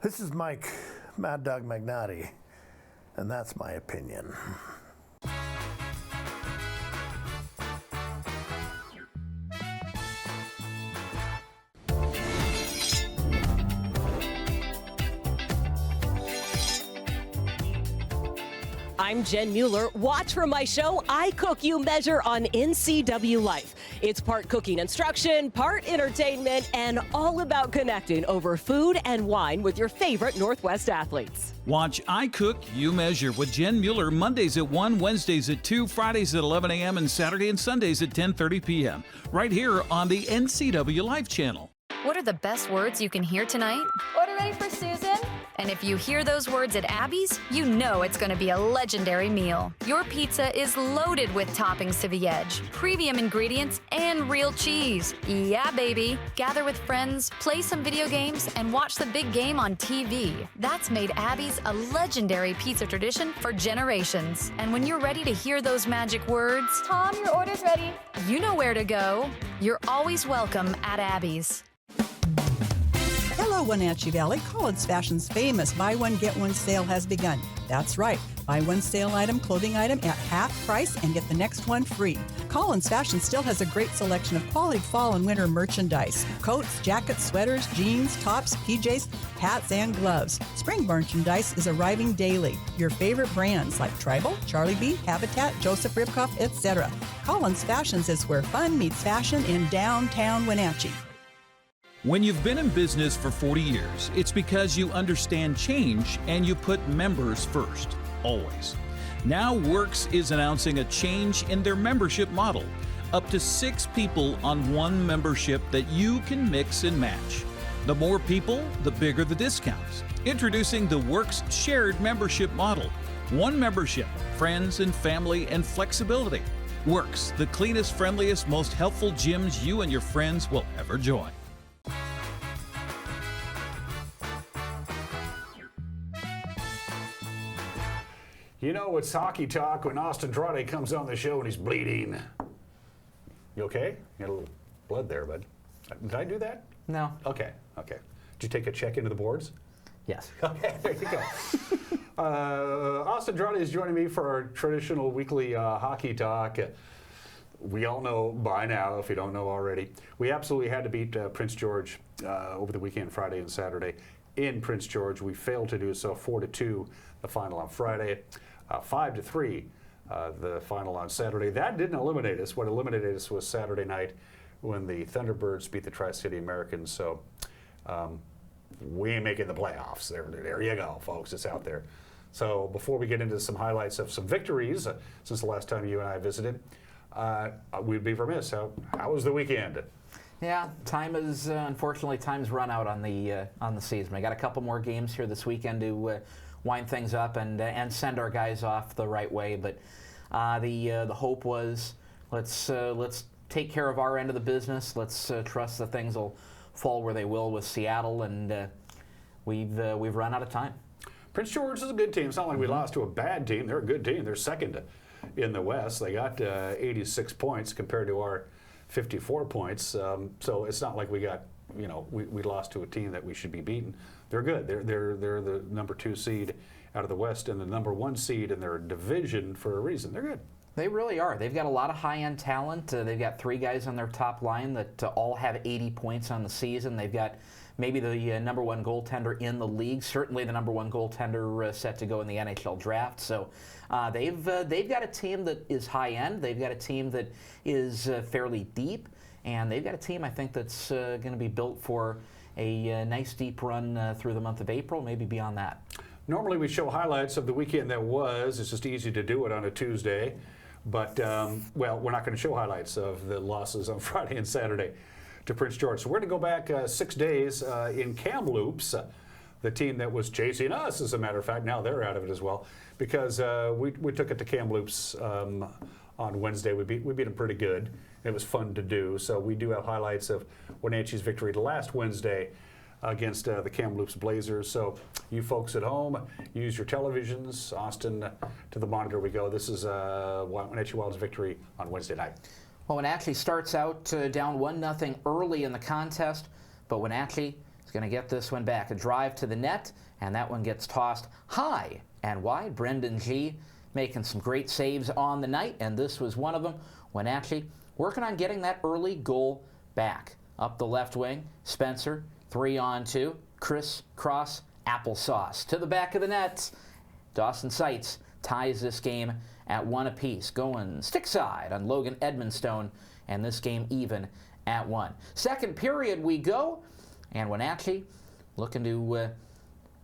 This is Mike Mad Dog Magnati, and that's my opinion. I'm Jen Mueller. Watch for my show, I Cook, You Measure on NCWLIFE. It's part cooking instruction, part entertainment, and all about connecting over food and wine with your favorite Northwest athletes. Watch I Cook, You Measure with Jen Mueller Mondays at 1, Wednesdays at 2, Fridays at 11 a.m., and Saturday and Sundays at 10:30 p.m. right here on the NCWLIFE channel. What are the best words you can hear tonight? Order ready for Susan. And if you hear those words at Abby's, you know it's going to be a legendary meal. Your pizza is loaded with toppings to the edge, premium ingredients, and real cheese. Yeah, baby. Gather with friends, play some video games, and watch the big game on TV. That's made Abby's a legendary pizza tradition for generations. And when you're ready to hear those magic words, Tom, your order's ready. You know where to go. You're always welcome at Abby's. Hello, Wenatchee Valley. Collins Fashion's famous Buy One, Get One sale has begun. That's right. Buy one sale item, clothing item at half price and get the next one free. Collins Fashion still has a great selection of quality fall and winter merchandise. Coats, jackets, sweaters, jeans, tops, PJs, hats, and gloves. Spring merchandise is arriving daily. Your favorite brands like Tribal, Charlie B, Habitat, Joseph Ribkoff, etc. Collins Fashions is where fun meets fashion in downtown Wenatchee. When you've been in business for 40 years, it's because you understand change and you put members first, always. Now Works is announcing a change in their membership model. Up to 6 people on one membership that you can mix and match. The more people, the bigger the discounts. Introducing the Works shared membership model. One membership, friends and family and flexibility. Works, the cleanest, friendliest, most helpful gyms you and your friends will ever join. You know, it's hockey talk when Austin Andrade comes on the show and he's bleeding. You okay? You got a little blood there, bud. Did I do that? No. Okay. Did you take a check into the boards? Yes. Okay, there you go. Austin Andrade is joining me for our traditional weekly hockey talk. We all know by now, if you don't know already, we absolutely had to beat Prince George over the weekend, Friday and Saturday in Prince George. We failed to do so, 4-2, the final on Friday. 5-3, the final on Saturday. That didn't eliminate us. What eliminated us was Saturday night when the Thunderbirds beat the Tri-City Americans. So we ain't making the playoffs. There you go, folks. It's out there. So before we get into some highlights of some victories since the last time you and I visited, we'd be remiss. How was the weekend? Yeah, unfortunately, time's run out on the season. We got a couple more games here this weekend to wind things up and send our guys off the right way. But the hope was let's take care of our end of the business. Let's trust that things will fall where they will with Seattle, and we've run out of time. Prince George is a good team. It's not like we lost to a bad team. They're a good team. They're second in the West. They got 86 points compared to our 54 points. So it's not like we got we lost to a team that we should be beaten. They're good. They're the number 2 seed out of the West and the number 1 seed in their division for a reason. They're good. They really are. They've got a lot of high-end talent. They've got 3 guys on their top line that all have 80 points on the season. They've got maybe the number 1 goaltender in the league, certainly the number 1 goaltender set to go in the NHL draft. So they've got a team that is high-end. They've got a team that is fairly deep. And they've got a team, I think, that's going to be built for a nice deep run through the month of April, maybe beyond that. Normally we show highlights of the weekend that was. It's just easy to do it on a Tuesday. But, well, we're not going to show highlights of the losses on Friday and Saturday to Prince George. So we're going to go back 6 days in Kamloops, the team that was chasing us, as a matter of fact. Now they're out of it as well, because we took it to Kamloops on Wednesday. We beat them pretty good. It was fun to do. So we do have highlights of Wenatchee's victory last Wednesday against the Kamloops Blazers. So you folks at home, use your televisions. Austin, to the monitor we go. This is Wenatchee Wild's victory on Wednesday night. Well, Wenatchee starts out down 1-0 early in the contest, but Wenatchee is going to get this one back. A drive to the net, and that one gets tossed high and wide. Brendan G making some great saves on the night, and this was one of them. Wenatchee working on getting that early goal back. Up the left wing, Spencer, 3-on-2, crisscross applesauce. To the back of the net, Dawson Seitz ties this game at 1 apiece, going stick side on Logan Edmonstone, and this game even at 1. Second period we go, and Wenatchee looking to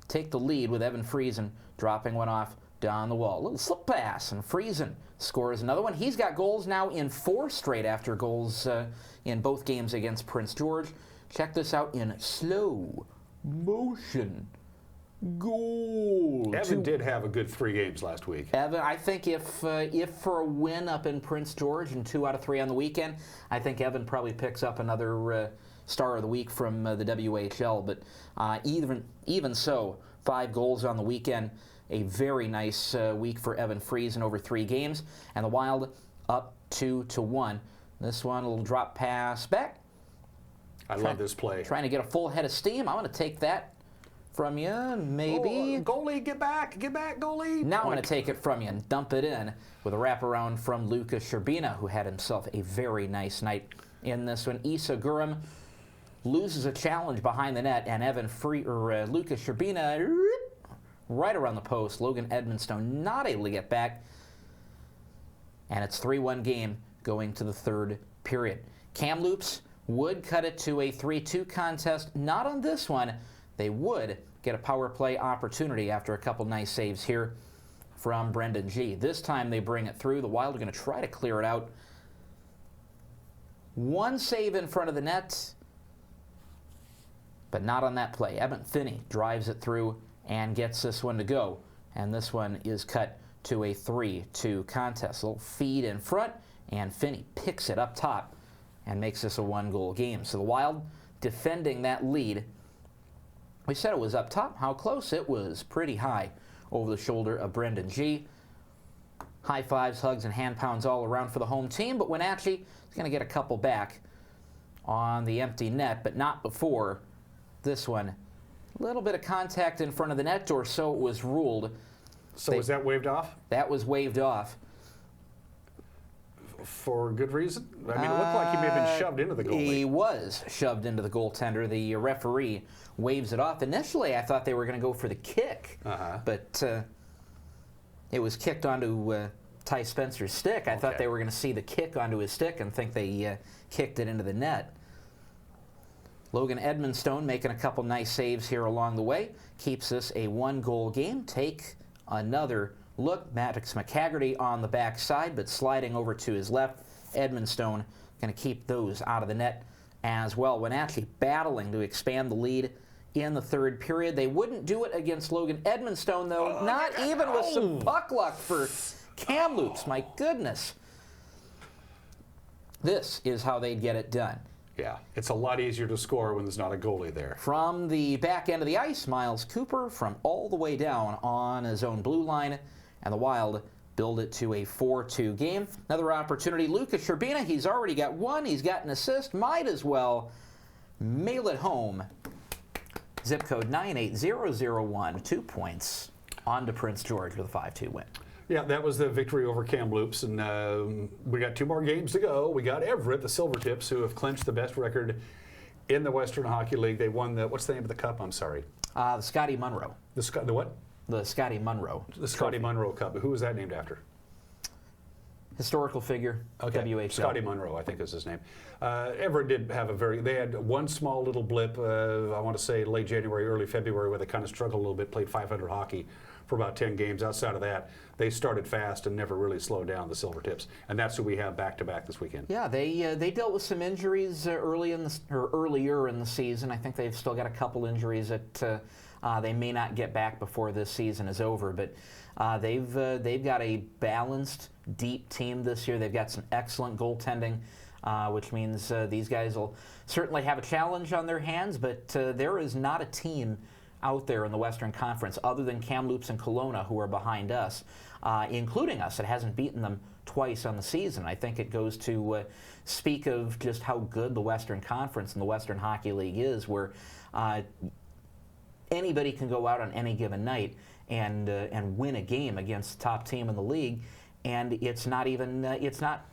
take the lead with Evan Friesen dropping one off down the wall. A little slip pass, and Friesen scores another one. He's got goals now in 4 straight after goals in both games against Prince George. Check this out in slow motion. Goal. Evan did have a good 3 games last week. Evan, I think if for a win up in Prince George and 2 out of 3 on the weekend, I think Evan probably picks up another star of the week from the WHL. But even so, 5 goals on the weekend. A very nice week for Evan Friesen over 3 games. And the Wild up 2-1. This one, a little drop pass back. I love this play. Trying to get a full head of steam. I'm going to take that from you, maybe. Oh, goalie, get back, goalie. Now I'm going to take it from you and dump it in with a wraparound from Lucas Sherbina, who had himself a very nice night in this one. Issa Guram loses a challenge behind the net, and Lucas Sherbina right around the post. Logan Edmonstone not able to get back, and it's 3-1 game going to the 3rd period. Kamloops would cut it to a 3-2 contest. Not on this one. They would get a power play opportunity after a couple nice saves here from Brendan G. This time they bring it through. The Wild are going to try to clear it out. 1 save in front of the net, but not on that play. Evan Finney drives it through and gets this one to go. And this one is cut to a 3-2 contest. A little feed in front, and Finney picks it up top and makes this a 1-goal game. So the Wild defending that lead. We said it was up top. How close? It was pretty high over the shoulder of Brendan G. High fives, hugs, and hand pounds all around for the home team, but Wenatchee is going to get a couple back on the empty net, but not before this one. A little bit of contact in front of the net, or so it was ruled. So was that waved off? That was waved off. For good reason? I mean, it looked like he may have been shoved into the goalie. He was shoved into the goaltender. The referee waves it off. Initially, I thought they were going to go for the kick, but it was kicked onto Ty Spencer's stick. I thought they were going to see the kick onto his stick and think they kicked it into the net. Logan Edmonstone making a couple nice saves here along the way. Keeps this a 1-goal game. Take another look. Maddox McHaggerty on the backside, but sliding over to his left. Edmonstone going to keep those out of the net as well. Wenatchee battling to expand the lead in the 3rd period. They wouldn't do it against Logan Edmonstone, though. Not even with some puck luck for Kamloops. My goodness. This is how they'd get it done. Yeah, it's a lot easier to score when there's not a goalie there. From the back end of the ice, Miles Cooper from all the way down on his own blue line, and the Wild build it to a 4-2 game. Another opportunity, Lucas Sherbina, he's already got 1, he's got an assist, might as well mail it home. Zip code 98001, 2 points on to Prince George with a 5-2 win. Yeah, that was the victory over Kamloops, and we got 2 more games to go. We got Everett, the Silvertips, who have clinched the best record in the Western Hockey League. They won the, what's the name of the cup? I'm sorry. The Scotty Munro. The what? The Scotty Munro. The Scotty Munro Cup. Who was that named after? historical figure. Okay. WHL. Scotty Monroe, I think is his name. Everett did have they had one small little blip, I want to say late January, early February, where they kind of struggled a little bit, played 500 hockey for about 10 games. Outside of that, they started fast and never really slowed down, the Silvertips. And that's who we have back-to-back this weekend. Yeah, they dealt with some injuries earlier in the season. I think they've still got a couple injuries that they may not get back before this season is over. But they've got a balanced, deep team this year. They've got some excellent goaltending, which means these guys will certainly have a challenge on their hands. But there is not a team out there in the Western Conference other than Kamloops and Kelowna, who are behind us, including us, that hasn't beaten them twice on the season. I think it goes to speak of just how good the Western Conference and the Western Hockey League is, where anybody can go out on any given night and win a game against the top team in the league, and it's not even it's not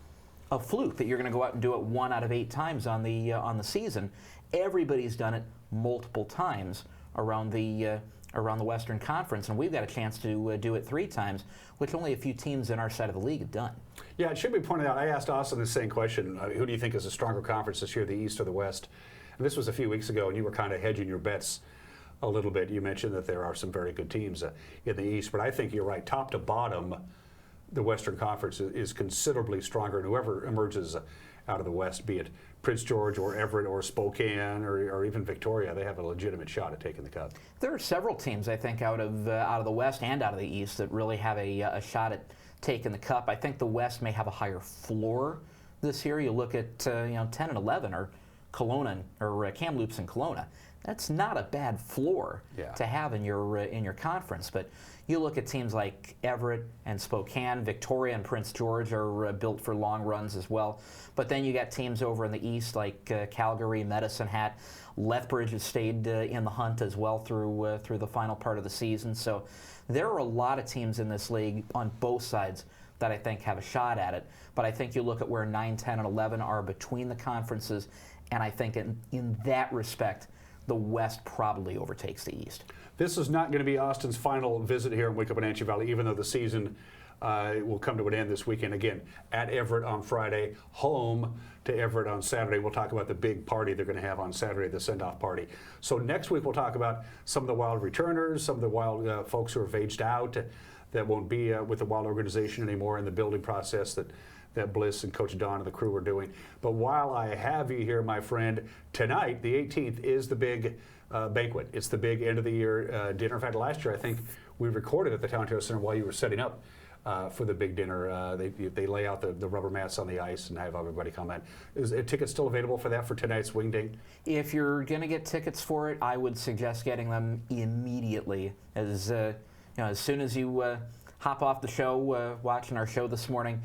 a fluke that you're going to go out and do it 1 out of 8 times on the season. Everybody's done it multiple times around the Western Conference, and we've got a chance to do it 3 times, which only a few teams in our side of the league have done. Yeah, it should be pointed out, I asked Austin the same question. Who do you think is a stronger conference this year, the East or the West? And this was a few weeks ago, and you were kind of hedging your bets a little bit. You mentioned that there are some very good teams in the East, but I think you're right. Top to bottom, the Western Conference is considerably stronger, and whoever emerges out of the West, be it Prince George or Everett or Spokane or even Victoria, they have a legitimate shot at taking the cup. There are several teams, I think, out of the West and out of the East that really have a shot at taking the cup. I think the West may have a higher floor this year. You look at 10 and 11 or Kelowna or Kamloops and Kelowna. That's not a bad floor to have in your conference. But you look at teams like Everett and Spokane, Victoria and Prince George are built for long runs as well. But then you got teams over in the East like Calgary, Medicine Hat. Lethbridge has stayed in the hunt as well through the final part of the season. So there are a lot of teams in this league on both sides that I think have a shot at it. But I think you look at where 9, 10, and 11 are between the conferences, and I think in that respect, the West probably overtakes the East. This is not going to be Austin's final visit here in Wake Up Wenatchee Valley, even though the season will come to an end this weekend. Again, at Everett on Friday, home to Everett on Saturday. We'll talk about the big party they're going to have on Saturday, the send-off party. So next week we'll talk about some of the Wild returners, some of the Wild folks who have aged out that won't be with the Wild organization anymore, in the building process that Bliss and Coach Don and the crew are doing. But while I have you here, my friend, tonight, the 18th, is the big banquet. It's the big end-of-the-year dinner. In fact, last year, I think we recorded at the Town Trail Center while you were setting up for the big dinner. They lay out the rubber mats on the ice and have everybody come in. Is tickets still available for that for tonight's Wing Ding? If you're going to get tickets for it, I would suggest getting them immediately. As soon as you hop off the show, watching our show this morning,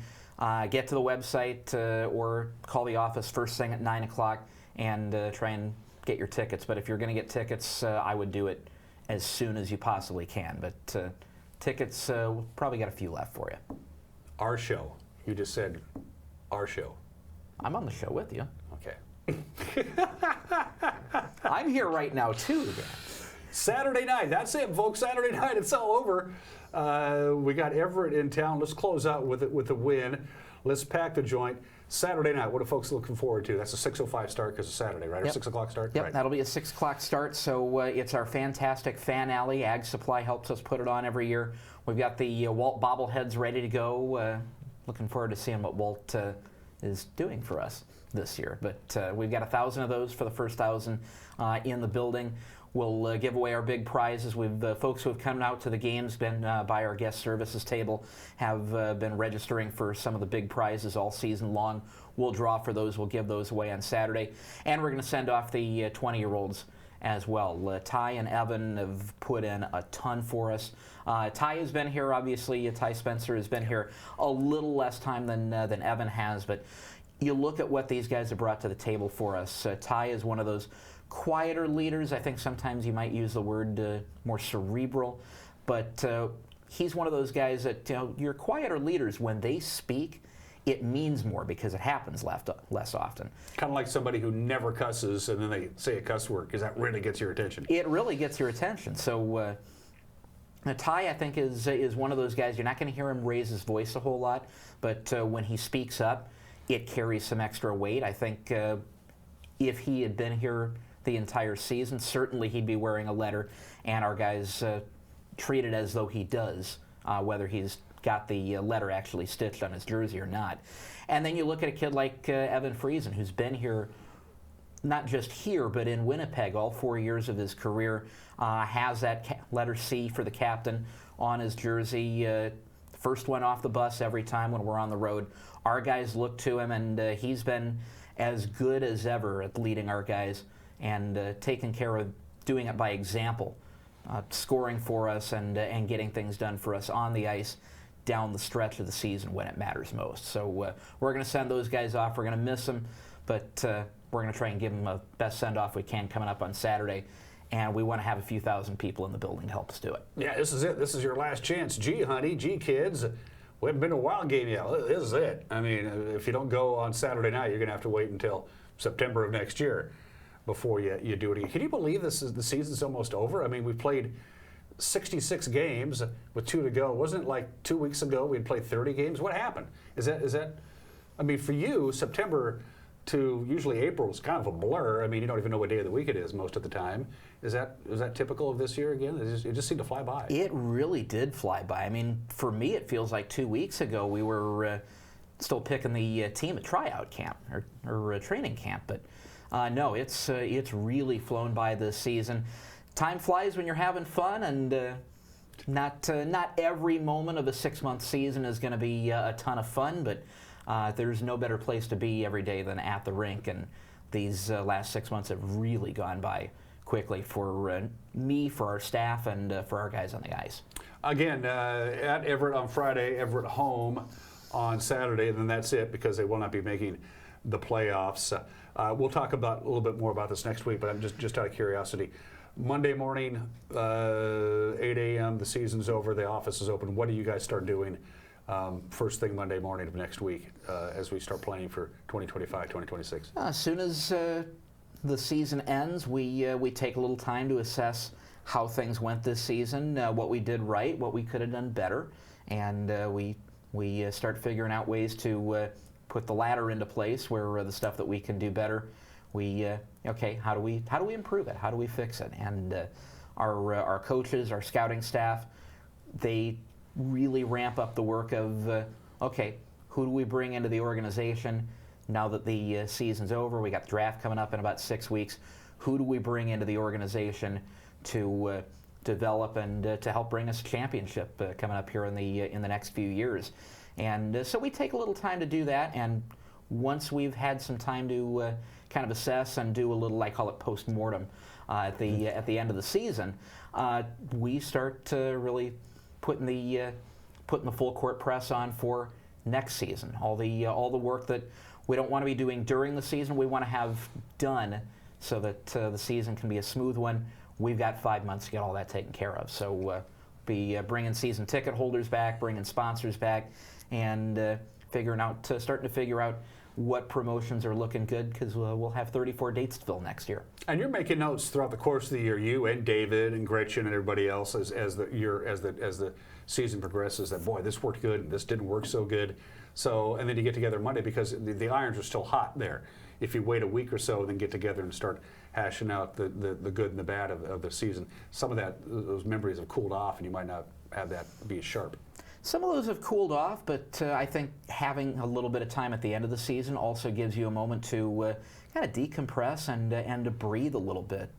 get to the website or call the office first thing at 9 o'clock and try and get your tickets. But if you're going to get tickets, I would do it as soon as you possibly can. But tickets, we'll probably got a few left for you. Our show. You just said our show. I'm on the show with you. Okay. I'm here right now, too. Saturday night. That's it, folks. Saturday night. It's all over. We got Everett in town. Let's close out with a win. Let's pack the joint. Saturday night, what are folks looking forward to? That's a 6:05 start because it's Saturday, right? Or 6 o'clock start? Yep, right. That'll be a 6 o'clock start. So it's our fantastic fan alley. Ag Supply helps us put it on every year. We've got the Walt bobbleheads ready to go. Looking forward to seeing what Walt is doing for us this year. But we've got 1,000 of those for the first 1,000 in the building. We'll give away our big prizes. We've folks who have come out to the games, been by our guest services table, have been registering for some of the big prizes all season long. We'll draw for those. We'll give those away on Saturday. And we're going to send off the 20-year-olds as well. Ty and Evan have put in a ton for us. Ty has been here, obviously. Ty Spencer has been here a little less time than Evan has. But you look at what these guys have brought to the table for us. Ty is one of those quieter leaders. I think sometimes you might use the word more cerebral, but he's one of those guys that, your quieter leaders, when they speak, it means more because it happens less often. Kind of like somebody who never cusses and then they say a cuss word, because that really gets your attention. It really gets your attention. So Ty, I think, is one of those guys. You're not going to hear him raise his voice a whole lot, but when he speaks up, it carries some extra weight. I think if he had been here the entire season, certainly he'd be wearing a letter, and our guys treat it as though he does, whether he's got the letter actually stitched on his jersey or not. And then you look at a kid like Evan Friesen, who's been here, not just here, but in Winnipeg all 4 years of his career, has that letter C for the captain on his jersey. First one off the bus every time when we're on the road. Our guys look to him, and he's been as good as ever at leading our guys and taking care of doing it by example, scoring for us and getting things done for us on the ice down the stretch of the season when it matters most. So we're going to send those guys off. We're going to miss them, but we're going to try and give them the best send-off we can coming up on Saturday, and we want to have a few thousand people in the building to help us do it. Yeah, this is it. This is your last chance. Gee, honey, gee, kids, we haven't been to a wild game yet. This is it. I mean, if you don't go on Saturday night, you're going to have to wait until September of next year before you do it again. Can you believe the season's almost over? I mean, we've played 66 games with 2 to go. Wasn't it like 2 weeks ago we'd played 30 games? What happened? Is that? I mean, for you, September to usually April is kind of a blur. I mean, you don't even know what day of the week it is most of the time. Is that typical of this year again? It just seemed to fly by. It really did fly by. I mean, for me, it feels like 2 weeks ago we were still picking the team at tryout camp or training camp. But no, it's really flown by this season. Time flies when you're having fun, and not every moment of a 6-month season is going to be a ton of fun, but there's no better place to be every day than at the rink, and these last 6 months have really gone by quickly for me, for our staff, and for our guys on the ice. Again, at Everett on Friday, Everett home on Saturday, and then that's it because they will not be making the playoffs. We'll talk about a little bit more about this next week, but I'm just out of curiosity. Monday morning, 8 a.m., the season's over, the office is open. What do you guys start doing first thing Monday morning of next week as we start planning for 2025, 2026? As soon as the season ends, we take a little time to assess how things went this season, what we did right, what we could have done better, and we start figuring out ways to put the ladder into place where the stuff that we can do better, okay, how do we improve it? How do we fix it? And our coaches, our scouting staff, they really ramp up the work of, okay, who do we bring into the organization now that the season's over? We got the draft coming up in about 6 weeks. Who do we bring into the organization to develop and to help bring us a championship coming up here in the next few years? And so we take a little time to do that, and once we've had some time to kind of assess and do a little, I call it post-mortem, at the end of the season, we start really putting the full court press on for next season. All the work that we don't want to be doing during the season, we want to have done so that the season can be a smooth one. We've got 5 months to get all that taken care of. So be bringing season ticket holders back, bringing sponsors back, and starting to figure out what promotions are looking good, because we'll have 34 dates to fill next year. And you're making notes throughout the course of the year, you and David and Gretchen and everybody else, as the season progresses, that boy, this worked good and this didn't work so good. So, and then you get together Monday because the irons are still hot there. If you wait a week or so, then get together and start hashing out the good and the bad of the season. Some of those memories have cooled off, and you might not have that be as sharp. Some of those have cooled off, but I think having a little bit of time at the end of the season also gives you a moment to kind of decompress and to breathe a little bit.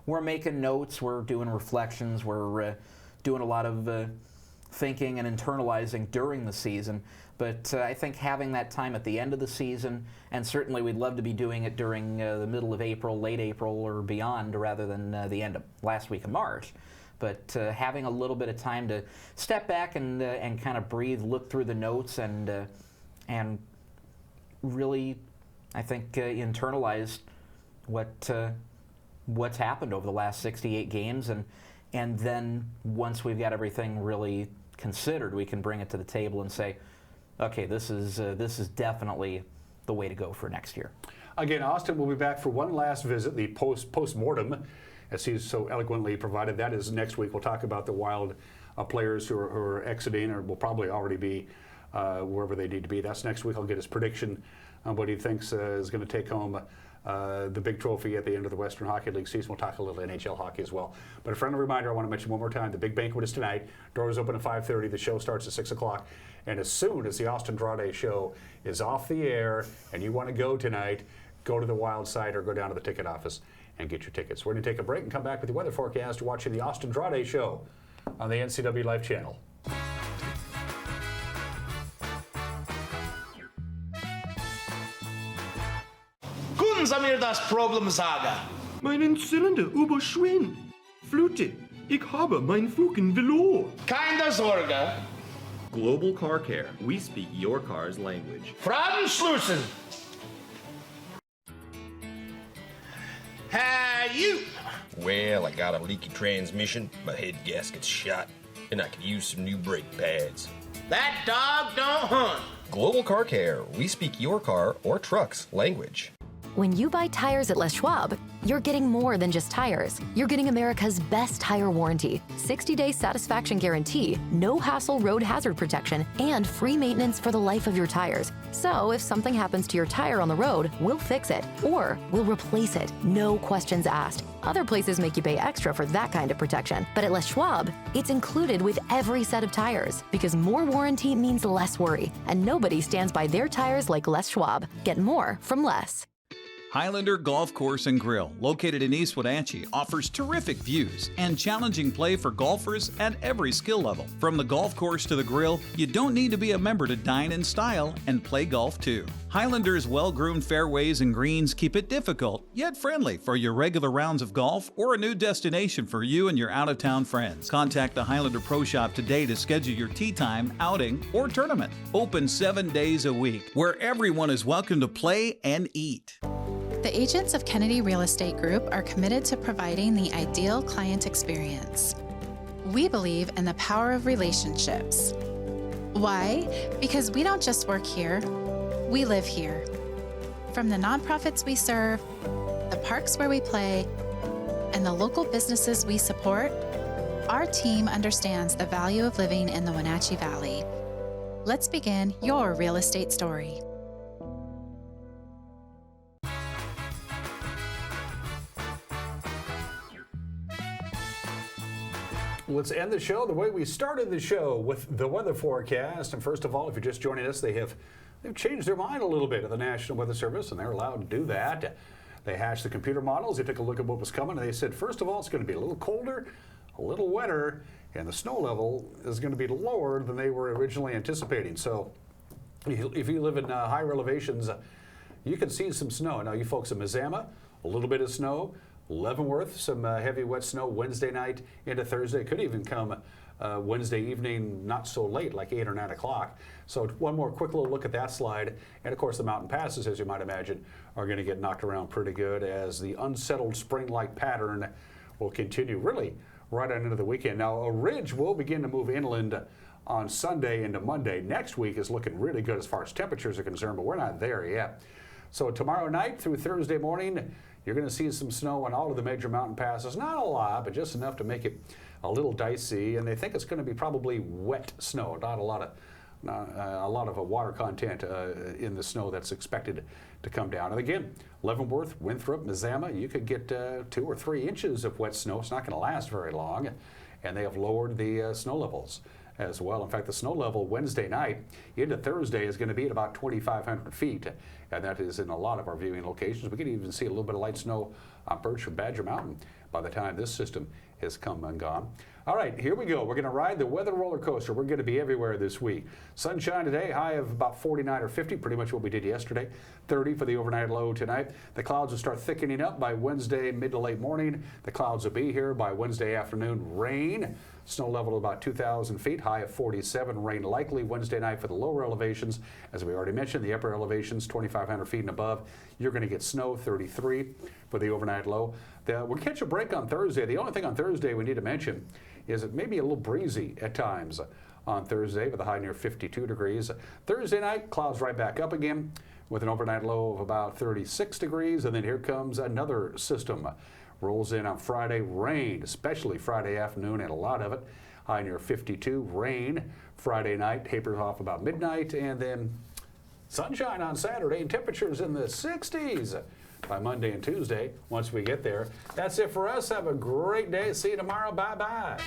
We're making notes, we're doing reflections, we're doing a lot of thinking and internalizing during the season. But I think having that time at the end of the season, and certainly we'd love to be doing it during the middle of April, late April, or beyond, rather than the end of last week of March. But having a little bit of time to step back and kind of breathe, look through the notes, and really, I think, internalize what's happened over the last 68 games, and then once we've got everything really considered, we can bring it to the table and say, okay, this is definitely the way to go for next year. Again, Austin will be back for one last visit, the post-mortem. as he's so eloquently provided. That is next week. We'll talk about the Wild players who are exiting or will probably already be wherever they need to be. That's next week. I'll get his prediction on what he thinks is going to take home the big trophy at the end of the Western Hockey League season. We'll talk a little NHL hockey as well. But a friendly reminder, I want to mention one more time, the big banquet is tonight. Doors open at 5:30. The show starts at 6 o'clock. And as soon as the Austin Andrade show is off the air and you want to go tonight, go to the Wild site or go down to the ticket office and get your tickets. We're going to take a break and come back with the weather forecast watching the Austin Andrade show on the NCWLIFE channel. Guten Samir das Problem sagen. Meinen Zylinder überschwimmt. Flute, ich habe mein Fugen verloren. Keine Sorge. Global Car Care. We speak your car's language. Fragen schließen. Hey, you. Well, I got a leaky transmission, my head gasket's shot, and I could use some new brake pads. That dog don't hunt. Global Car Care. We speak your car or truck's language. When you buy tires at Les Schwab, you're getting more than just tires. You're getting America's best tire warranty, 60-day satisfaction guarantee, no hassle road hazard protection, and free maintenance for the life of your tires. So if something happens to your tire on the road, we'll fix it, or we'll replace it, no questions asked. Other places make you pay extra for that kind of protection, but at Les Schwab, it's included with every set of tires, because more warranty means less worry, and nobody stands by their tires like Les Schwab. Get more from less. Highlander Golf Course and Grill, located in East Wenatchee, offers terrific views and challenging play for golfers at every skill level. From the golf course to the grill, you don't need to be a member to dine in style and play golf too. Highlander's well-groomed fairways and greens keep it difficult, yet friendly for your regular rounds of golf or a new destination for you and your out-of-town friends. Contact the Highlander Pro Shop today to schedule your tee time, outing, or tournament. Open 7 days a week, where everyone is welcome to play and eat. The agents of Kennedy Real Estate Group are committed to providing the ideal client experience. We believe in the power of relationships. Why? Because we don't just work here, we live here. From the nonprofits we serve, the parks where we play, and the local businesses we support, our team understands the value of living in the Wenatchee Valley. Let's begin your real estate story. Let's end the show the way we started the show, with the weather forecast. And first of all, if you're just joining us, they've changed their mind a little bit at the National Weather Service, and they're allowed to do that. They hashed the computer models. They took a look at what was coming, and they said, first of all, it's going to be a little colder, a little wetter, and the snow level is going to be lower than they were originally anticipating. So if you live in higher elevations, you can see some snow. Now, you folks in Mazama, a little bit of snow. Leavenworth, some heavy wet snow Wednesday night into Thursday. Could even come Wednesday evening, not so late, like 8 or 9 o'clock. So one more quick little look at that slide. And of course, the mountain passes, as you might imagine, are going to get knocked around pretty good as the unsettled spring-like pattern will continue really right on into the weekend. Now, a ridge will begin to move inland on Sunday into Monday. Next week is looking really good as far as temperatures are concerned, but we're not there yet. So tomorrow night through Thursday morning, you're going to see some snow on all of the major mountain passes. Not a lot, but just enough to make it a little dicey. And they think it's going to be probably wet snow, not a lot of water content in the snow that's expected to come down. And again, Leavenworth, Winthrop, Mazama, you could get 2 or 3 inches of wet snow. It's not going to last very long. And they have lowered the snow levels as well. In fact, the snow level Wednesday night into Thursday is going to be at about 2,500 feet, and that is in a lot of our viewing locations. We can even see a little bit of light snow on Birch or Badger Mountain by the time this system has come and gone. All right, here we go. We're going to ride the weather roller coaster. We're going to be everywhere this week. Sunshine today, high of about 49 or 50, pretty much what we did yesterday. 30 for the overnight low tonight. The clouds will start thickening up by Wednesday mid to late morning. The clouds will be here by Wednesday afternoon. Rain. Snow level about 2,000 feet, high of 47. Rain likely Wednesday night for the lower elevations. As we already mentioned, the upper elevations, 2,500 feet and above, you're going to get snow, 33 for the overnight low. We'll catch a break on Thursday. The only thing on Thursday we need to mention is it may be a little breezy at times on Thursday with a high near 52 degrees. Thursday night, clouds right back up again with an overnight low of about 36 degrees. And then here comes another system Rolls in on Friday. Rain, especially Friday afternoon, and a lot of it. High near 52. Rain Friday night, tapers off about midnight, and then sunshine on Saturday, and temperatures in the 60s by Monday and Tuesday once we get there. That's it for us. Have a great day. See you tomorrow. Bye-bye.